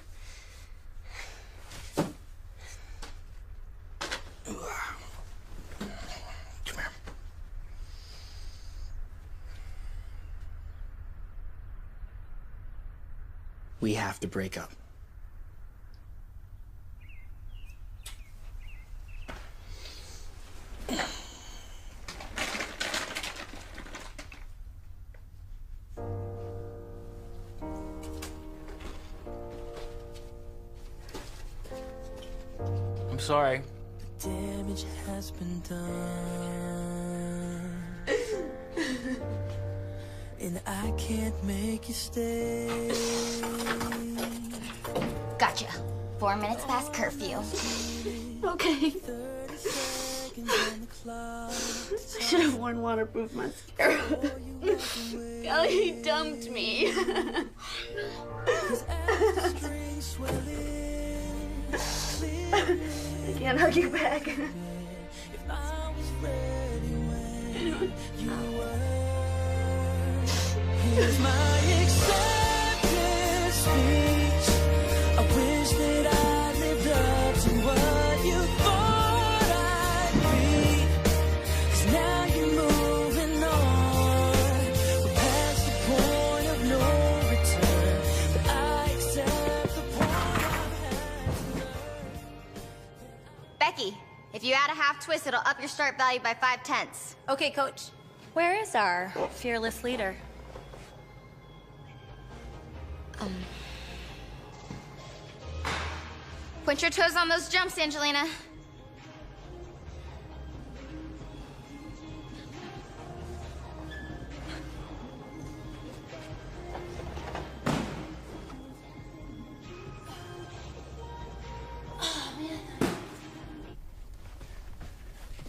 We have to break up. sorry. Damage has been done. And I can't make you stay. Gotcha. 4 minutes past curfew. Okay. I should have worn waterproof mascara. Kelly dumped me. I can't hug you back. Here's my acceptance speech. I wish that I lived up to what you thought I'd be. 'Cause now you're moving on. We're past the point of no return. But I accept the point Becky, if you add a half twist, it'll up your start value by 5/10. Okay, coach. Where is our fearless leader? Point your toes on those jumps, Angelina.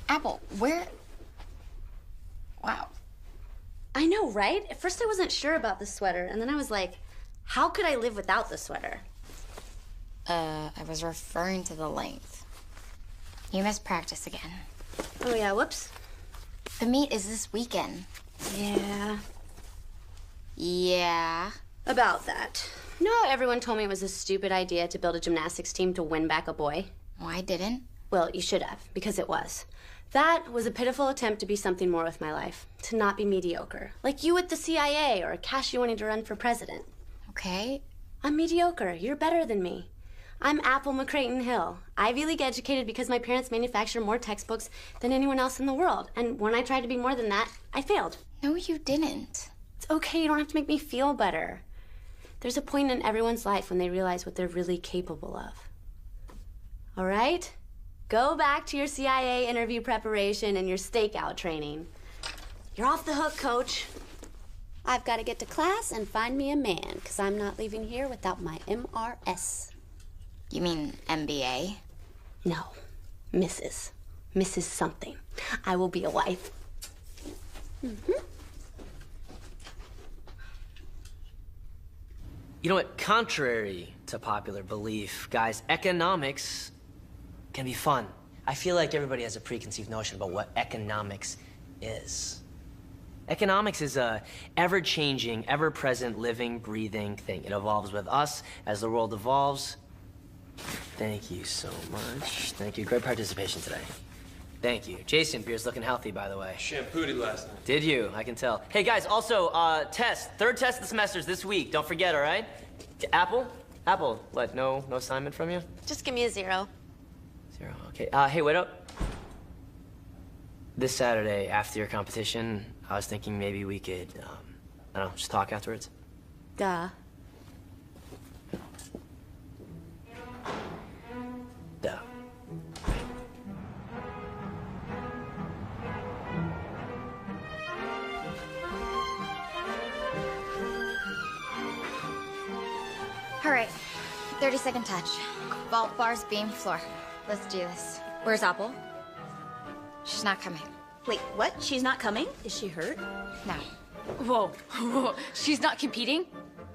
Apple, where? Wow. I know, right? At first I wasn't sure about the sweater, and then I was like, how could I live without the sweater? I was referring to the length. You missed practice again. Oh yeah, whoops. The meet is this weekend. Yeah. Yeah. About that. You know how everyone told me it was a stupid idea to build a gymnastics team to win back a boy? Well, I didn't. Well, you should have, because it was. That was a pitiful attempt to be something more with my life. To not be mediocre. Like you with the CIA, or Cassie wanting to run for president. Okay. I'm mediocre. You're better than me. I'm Apple McCrayton Hill, Ivy League educated because my parents manufacture more textbooks than anyone else in the world. And when I tried to be more than that, I failed. No, you didn't. It's okay, you don't have to make me feel better. There's a point in everyone's life when they realize what they're really capable of. All right? Go back to your CIA interview preparation and your stakeout training. You're off the hook, coach. I've got to get to class and find me a man, because I'm not leaving here without my MRS. You mean MBA? No, Mrs. Mrs. something. I will be a wife. You know what? Contrary to popular belief, guys, economics can be fun. I feel like everybody has a preconceived notion about what economics is. Economics is a ever-changing, ever-present, living, breathing thing. It evolves with us as the world evolves. Thank you so much. Thank you. Great participation today. Thank you. Jason, beer's looking healthy, by the way. Shampooed it last night. Did you? I can tell. Hey, guys, also, third test of the semester's this week. Don't forget, all right? Apple? Apple, what, no assignment from you? Just give me a 0. 0, okay. Hey, wait up. This Saturday, after your competition, I was thinking maybe we could, I don't know, just talk afterwards. Duh. Duh. All right. 30-second touch. Vault bars, beam, floor. Let's do this. Where's Apple? She's not coming. Wait, what? She's not coming? Is she hurt? No. Whoa. She's not competing?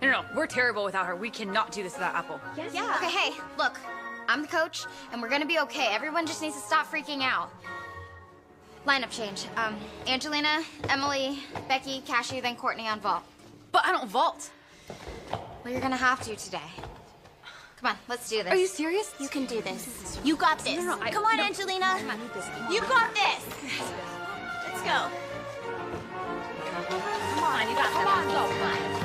No, we're terrible without her. We cannot do this without Apple. Yes. Yeah. Okay, hey, look. I'm the coach, and we're gonna be okay. Everyone just needs to stop freaking out. Lineup change. Angelina, Emily, Becky, Cassie, then Courtney on vault. But I don't vault. Well, you're gonna have to today. Come on, let's do this. Are you serious? You can do this. You got this. No, Come on, Angelina. You got this. Let's go. Come on, you got Come on, go. Come on.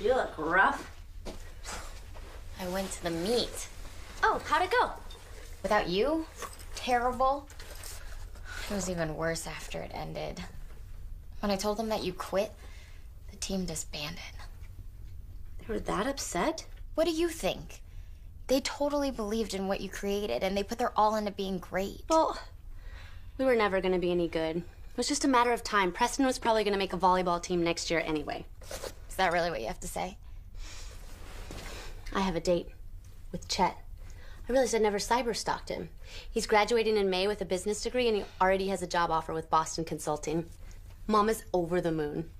You look rough. I went to the meet. Oh, how'd it go? Without you? Terrible. It was even worse after it ended. When I told them that you quit, the team disbanded. They were that upset? What do you think? They totally believed in what you created, and they put their all into being great. Well, we were never going to be any good. It was just a matter of time. Preston was probably going to make a volleyball team next year anyway. Is that really what you have to say? I have a date with Chet. I realized I'd never cyber-stalked him. He's graduating in May with a business degree, and he already has a job offer with Boston Consulting. Mom is over the moon.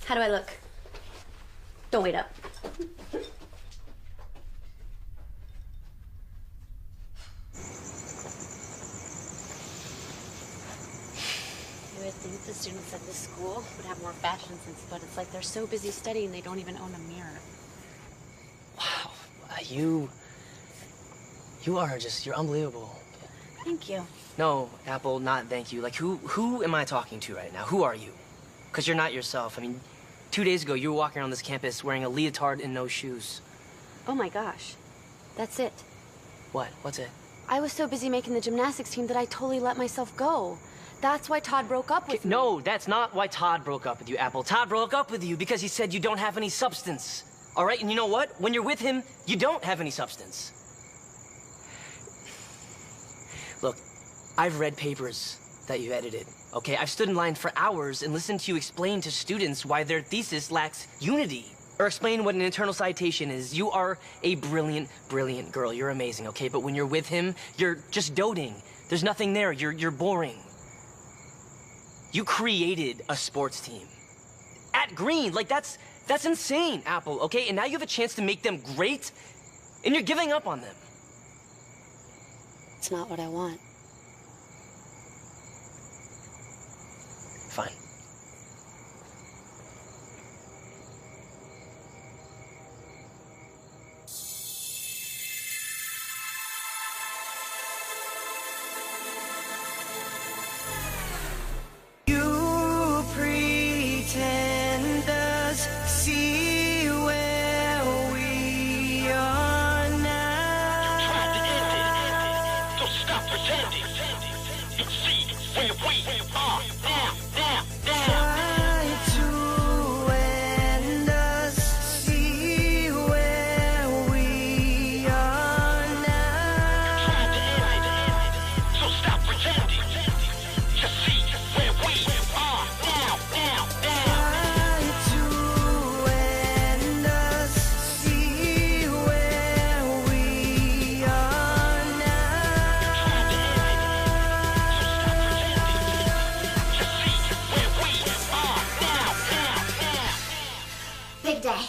How do I look? Don't wait up. You would think the students at this school would have more fashion sense, but it's like they're so busy studying they don't even own a mirror. Wow, you are just, you're unbelievable. Thank you. No, Apple, not thank you. Like, who am I talking to right now? Who are you? Because you're not yourself. I mean, 2 days ago, you were walking around this campus wearing a leotard and no shoes. Oh my gosh. That's it. What? What's it? I was so busy making the gymnastics team that I totally let myself go. That's why Todd broke up with me. No, that's not why Todd broke up with you, Apple. Todd broke up with you because he said you don't have any substance. All right? And you know what? When you're with him, you don't have any substance. Look, I've read papers that you edited, okay? I've stood in line for hours and listened to you explain to students why their thesis lacks unity. Or explain what an internal citation is. You are a brilliant, brilliant girl. You're amazing, okay? But when you're with him, you're just doting. There's nothing there. You're boring. You created a sports team. At Green, like that's insane, Apple, okay? And now you have a chance to make them great, and you're giving up on them. It's not what I want. Fine. You pretenders see where we are now. Tried to end it, so stop pretending. You see where we are now. Try to end us, see where we are now. Tried to end it, so stop pretending. You see where we are now. Try to end us, see where we are Big day.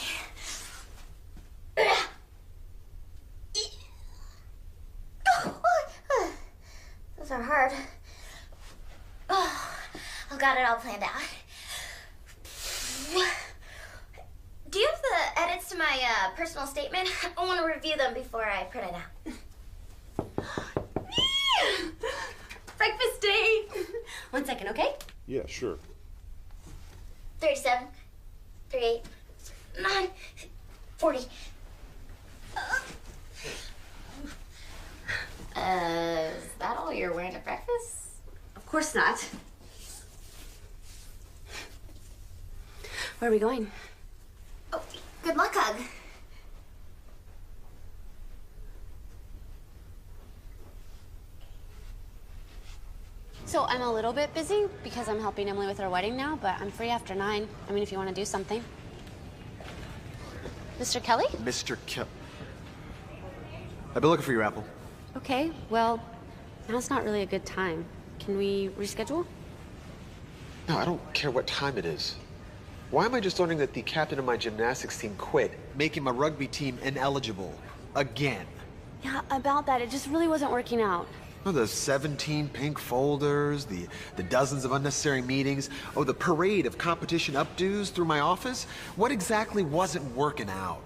Those are hard. Oh, I've got it all planned out. Do you have the edits to my personal statement? I want to review them before I print it out. Breakfast day. 1 second, okay? Yeah, sure. 37, 38, 9, 40. Is that all you're wearing to breakfast? Of course not. Where are we going? Oh, good luck, Hug. So I'm a little bit busy because I'm helping Emily with her wedding now, but I'm free after 9. I mean, if you want to do something. Mr. Kelly? Mr. Kelly. I've been looking for you, Apple. Okay, well, now's not really a good time. Can we reschedule? No, I don't care what time it is. Why am I just learning that the captain of my gymnastics team quit, making my rugby team ineligible again? Yeah, about that. It just really wasn't working out. Oh, the 17 pink folders, the dozens of unnecessary meetings, oh, the parade of competition updos through my office. What exactly wasn't working out?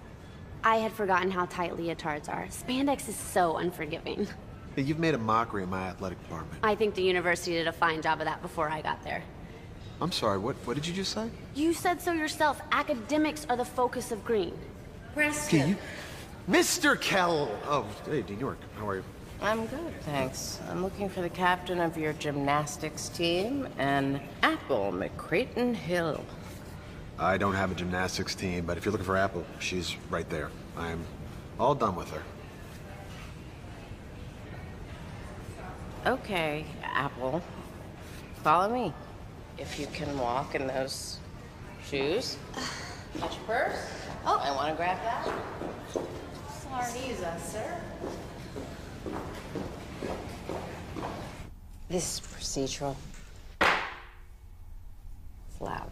I had forgotten how tight leotards are. Spandex is so unforgiving. You've made a mockery of my athletic department. I think the university did a fine job of that before I got there. I'm sorry, what did you just say? You said so yourself. Academics are the focus of Green. Preston. Mr. Kell! Oh, hey, Dean York, how are you? I'm good, thanks. I'm looking for the captain of your gymnastics team, and Apple McCreighton Hill. I don't have a gymnastics team, but if you're looking for Apple, she's right there. I'm all done with her. Okay, Apple. Follow me. If you can walk in those shoes. Got your purse? Oh, I want to grab that. Sorry. Excuse us, sir. This is procedural. It's loud.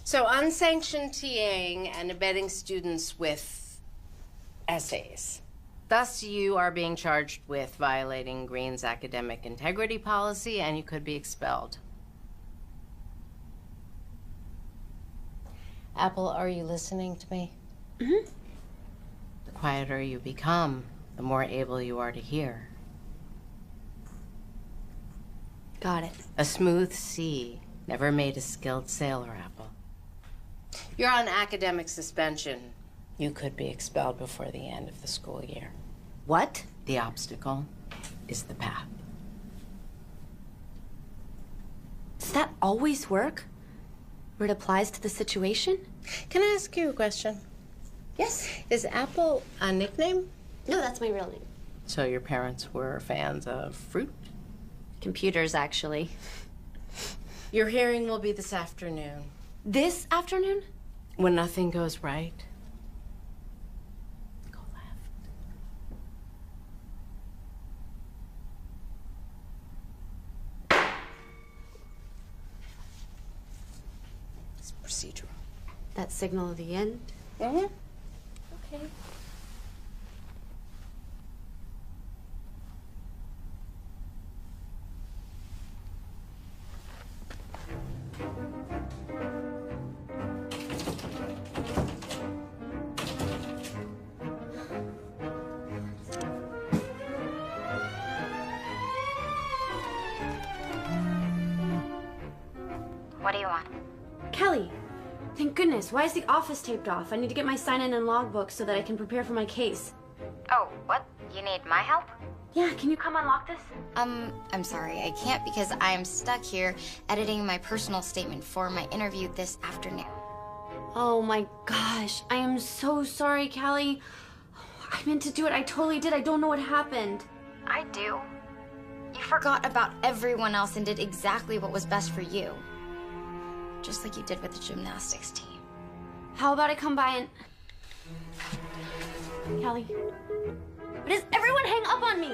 So, unsanctioned TAing and abetting students with essays. Thus, you are being charged with violating Green's academic integrity policy, and you could be expelled. Apple, are you listening to me? Mm-hmm. The quieter you become, the more able you are to hear. Got it. A smooth sea never made a skilled sailor, Apple. You're on academic suspension. You could be expelled before the end of the school year. What? The obstacle is the path. Does that always work? Where it applies to the situation? Can I ask you a question? Yes. Is Apple a nickname? No, that's my real name. So your parents were fans of fruit? Computers, actually. Your hearing will be this afternoon. This afternoon? When nothing goes right, go left. It's procedural. That signal of the end? Mm-hmm. Okay. What do you want? Kelly, thank goodness. Why is the office taped off? I need to get my sign-in and logbook so that I can prepare for my case. Oh, what? You need my help? Yeah, can you come unlock this? I'm sorry, I can't because I'm stuck here editing my personal statement for my interview this afternoon. Oh my gosh, I am so sorry, Callie. I meant to do it, I totally did. I don't know what happened. I do. You forgot about everyone else and did exactly what was best for you. Just like you did with the gymnastics team. How about I come by and... Callie, why does everyone hang up on me?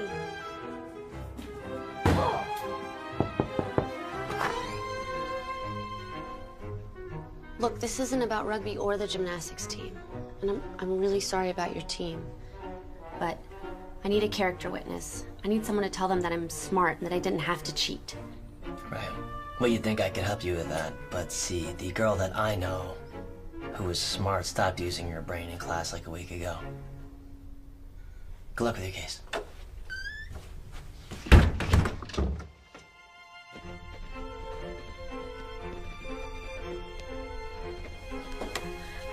Look, this isn't about rugby or the gymnastics team. And I'm really sorry about your team. But I need a character witness. I need someone to tell them that I'm smart and that I didn't have to cheat. Right. Well, you'd think I could help you with that. But see, the girl that I know who was smart stopped using her brain in class like a week ago. Good luck with your case.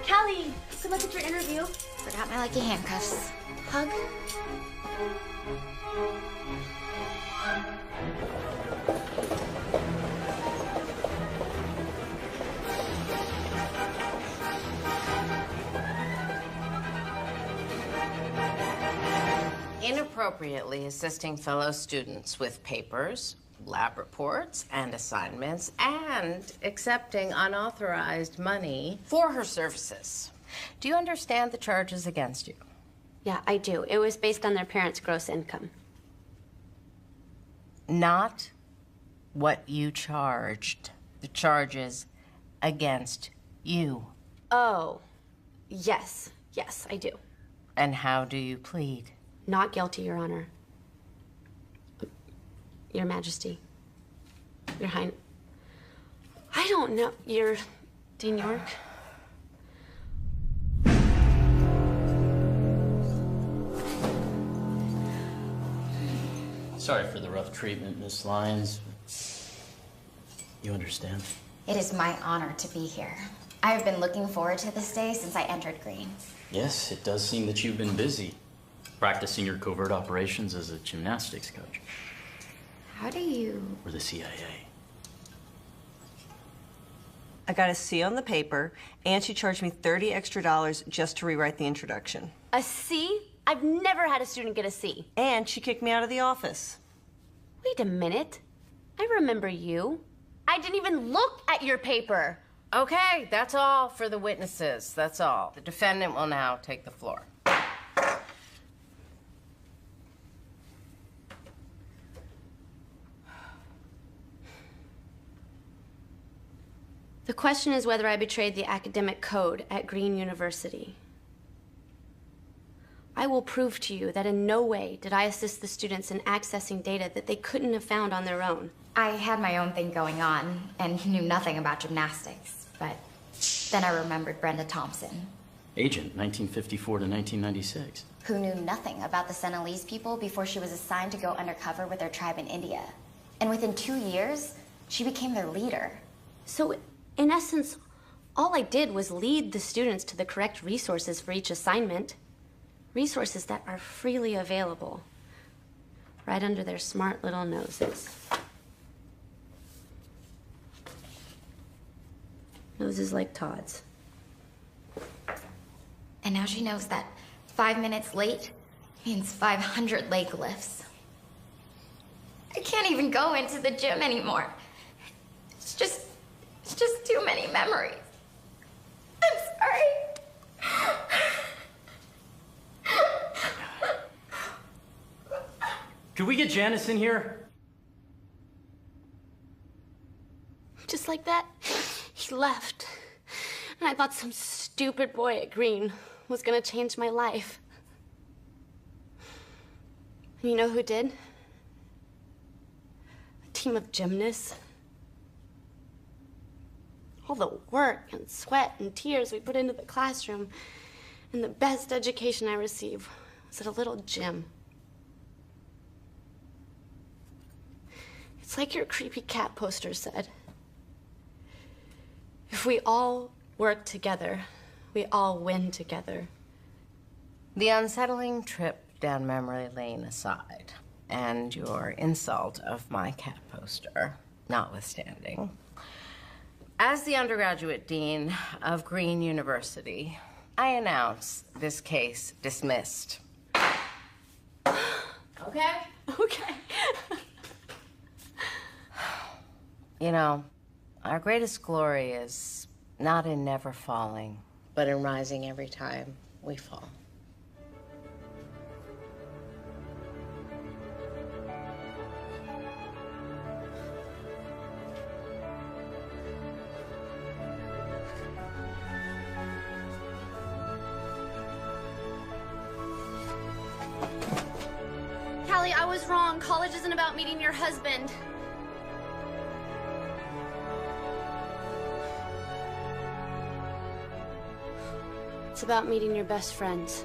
Callie, good luck at your interview. Forgot my lucky handcuffs. Hug. Inappropriately assisting fellow students with papers, lab reports, and assignments, and accepting unauthorized money for her services. Do you understand the charges against you? Yeah, I do. It was based on their parents' gross income. Not what you charged. The charges against you. Oh, yes. Yes, I do. And how do you plead? Not guilty, Your Honor. Your Majesty. Your Highness. I don't know. Your Dean York. Sorry for the rough treatment, Miss Lyons. You understand? It is my honor to be here. I have been looking forward to this day since I entered Green. Yes, it does seem that you've been busy practicing your covert operations as a gymnastics coach. How do you... Or the CIA. I got a C on the paper, and she charged me $30 extra just to rewrite the introduction. A C? I've never had a student get a C. And she kicked me out of the office. Wait a minute. I remember you. I didn't even look at your paper. Okay, that's all for the witnesses. That's all. The defendant will now take the floor. The question is whether I betrayed the academic code at Green University. I will prove to you that in no way did I assist the students in accessing data that they couldn't have found on their own. I had my own thing going on and knew nothing about gymnastics, but then I remembered Brenda Thompson, Agent, 1954 to 1996. who knew nothing about the Sentinelese people before she was assigned to go undercover with their tribe in India. And within 2 years, she became their leader. So, in essence, all I did was lead the students to the correct resources for each assignment. Resources that are freely available, right under their smart little noses. Noses like Todd's. And now she knows that 5 minutes late means 500 leg lifts. I can't even go into the gym anymore. It's just too many memories. I'm sorry. Could we get Janice in here? Just like that, he left. And I thought some stupid boy at Green was gonna change my life. And you know who did? A team of gymnasts. All the work and sweat and tears we put into the classroom, and the best education I received was at a little gym. It's like your creepy cat poster said. If we all work together, we all win together. The unsettling trip down memory lane aside, and your insult of my cat poster notwithstanding, as the undergraduate dean of Green University, I announce this case dismissed. Okay? Okay. You know, our greatest glory is not in never falling, but in rising every time we fall. Callie, I was wrong. College isn't about meeting your husband. It's about meeting your best friends.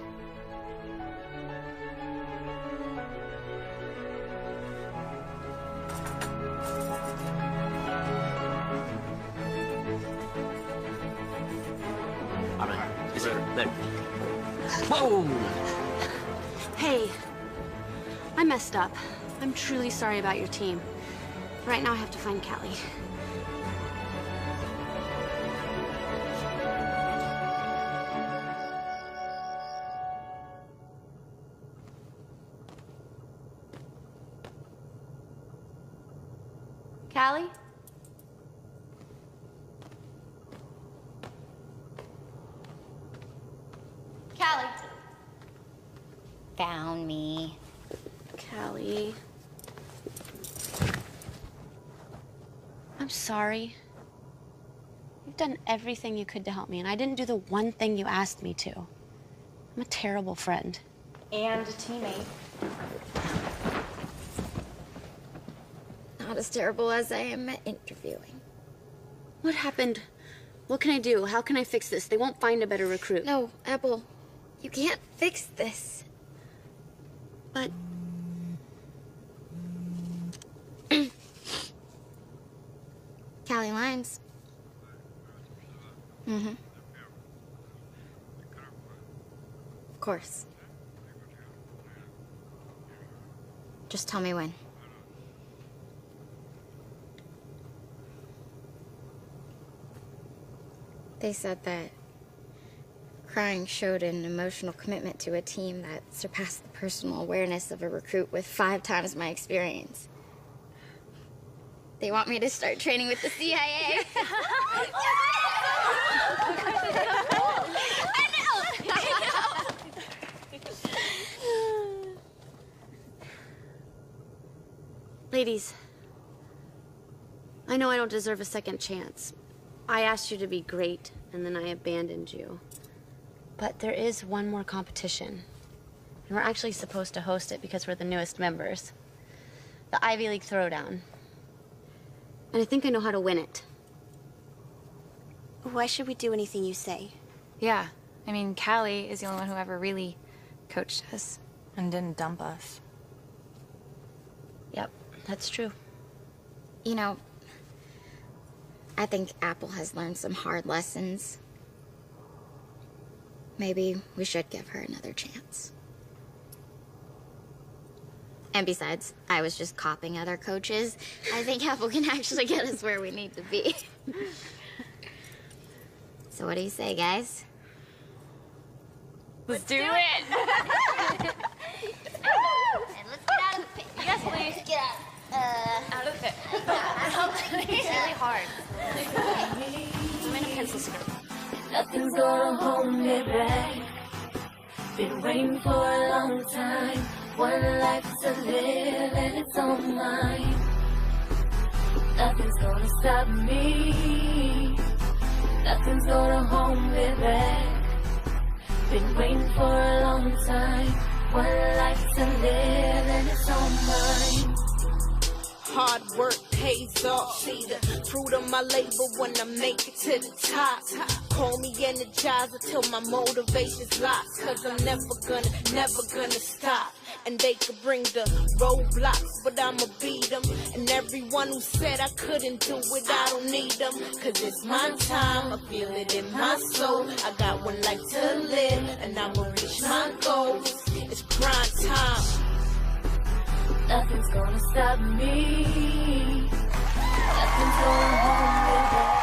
All right. Is it there? Whoa! Hey, I messed up. I'm truly sorry about your team. Right now I have to find Callie. Callie? Callie. Found me. Callie. I'm sorry. You've done everything you could to help me, and I didn't do the one thing you asked me to. I'm a terrible friend. And a teammate. Not as terrible as I am at interviewing. What happened? What can I do? How can I fix this? They won't find a better recruit. No, Apple, you can't fix this. But... Callie Lines. Mm-hmm. Of course. Just tell me when. They said that crying showed an emotional commitment to a team that surpassed the personal awareness of a recruit with 5 times my experience. They want me to start training with the CIA. Ladies, I know I don't deserve a second chance. I asked you to be great, and then I abandoned you. But there is one more competition. And we're actually supposed to host it because we're the newest members. The Ivy League Throwdown. And I think I know how to win it. Why should we do anything you say? Yeah. I mean, Callie is the only one who ever really coached us. And didn't dump us. Yep, that's true. You know, I think Apple has learned some hard lessons. Maybe we should give her another chance. And besides, I was just copying other coaches. I think Apple can actually get us where we need to be. So what do you say, guys? Let's do it! And let's get out of the pit. Yes, please. Let's get out of the pit. It's really hard. I'm in a pencil skirt. Nothing's gonna hold me back. Been waiting for a long time. One life to live and it's all mine. Nothing's gonna stop me. Nothing's gonna hold me back. Been waiting for a long time. One life to live and it's all mine. Hard work pays off. See the fruit of my labor when I make it to the top. Call me energizer till my motivation's lost. Cause I'm never gonna stop. And they could bring the roadblocks, but I'ma beat them. And everyone who said I couldn't do it, I don't need them. Cause it's my time, I feel it in my soul. I got one life to live, and I'ma reach my goals. It's prime time. Nothing's gonna stop me. Nothing's gonna hold me back.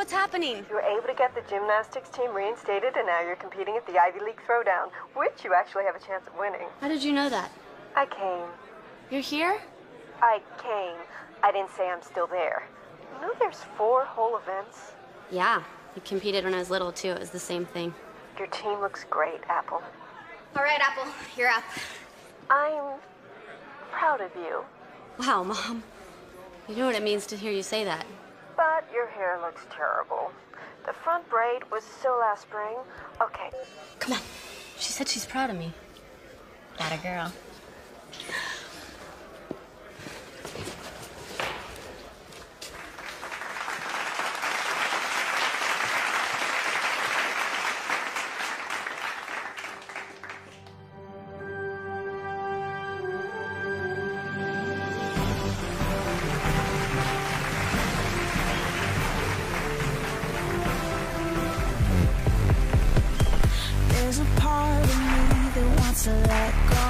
What's happening? You were able to get the gymnastics team reinstated, and now you're competing at the Ivy League Throwdown, which you actually have a chance of winning. How did you know that? I came. You're here? I came. I didn't say I'm still there. You know there's 4 whole events? Yeah. I competed when I was little, too. It was the same thing. Your team looks great, Apple. All right, Apple, you're up. I'm proud of you. Wow, Mom. You know what it means to hear you say that. But your hair looks terrible. The front braid was so last spring. Okay. Come on. She said she's proud of me. Atta girl. There's a part of me that wants to let go,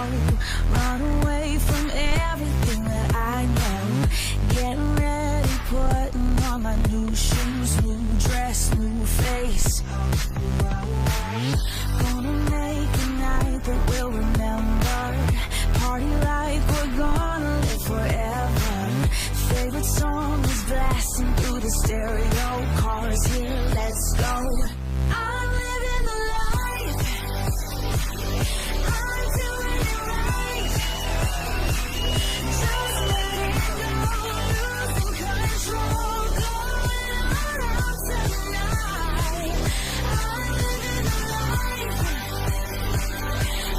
run away from everything that I know. Getting ready, putting on my new shoes, new dress, new face. Gonna make a night that we'll remember. Party like we're gonna live forever. Favorite song is blasting through the stereo. Cars here, let's go. I'm living the life. I'm doing it right. Just letting go, losing control, going all out tonight. I'm living the life.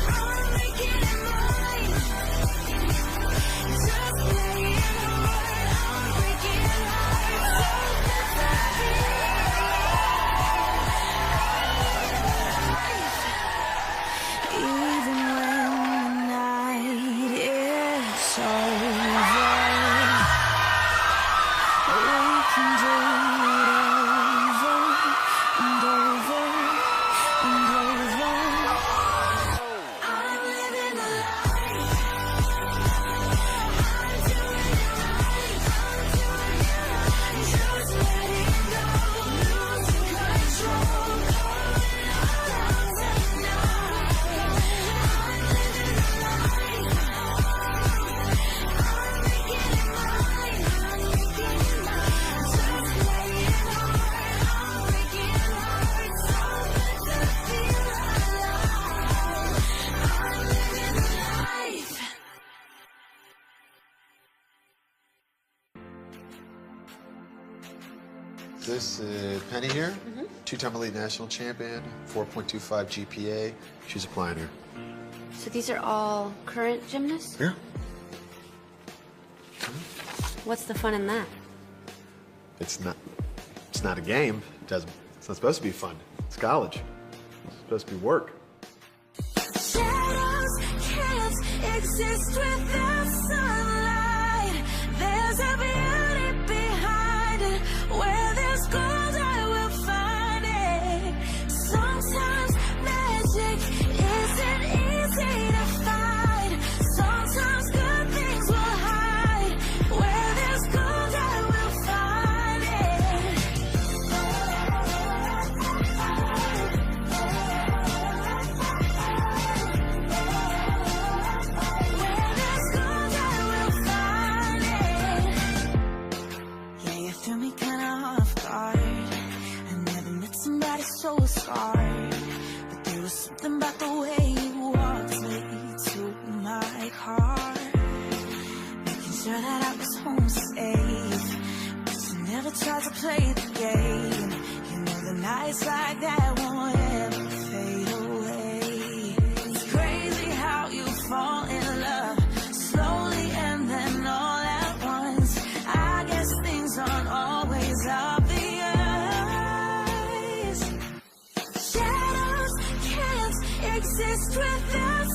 I'm making it mine. Just playing hard. I'm breaking hearts. So even when the night is over, we can do it over and over and over. I'm living the life. I'm doing it right. I'm doing it right. Just letting go, losing control, going all out tonight. I'm living the life. I'm making it mine. I'm making it mine. Just playing hard. I'm breaking hearts. So good to feel alive. I'm living the life. This is Penny here, two-time elite national champion, 4.25 GPA. She's applying here. So these are all current gymnasts? Yeah. What's the fun in that? It's not a game. It's not supposed to be fun. It's college. It's supposed to be work. Shadows can't exist without sunlight. There's a beauty behind it. Where there's gold, I will find it. Sometimes magic isn't easy to find. Sometimes good things will hide. Where there's gold, I will find Where there's gold, I will find it. Yeah, you threw me kinda off guard. I never met somebody so scarred. But there was something about the way you walked me to my car, making sure that I was home safe. But you never tried to play the game. You know the nights like that won't ever fade away. It's crazy how you fall in love slowly and then all at once. I guess things aren't always obvious. Shadows can't exist without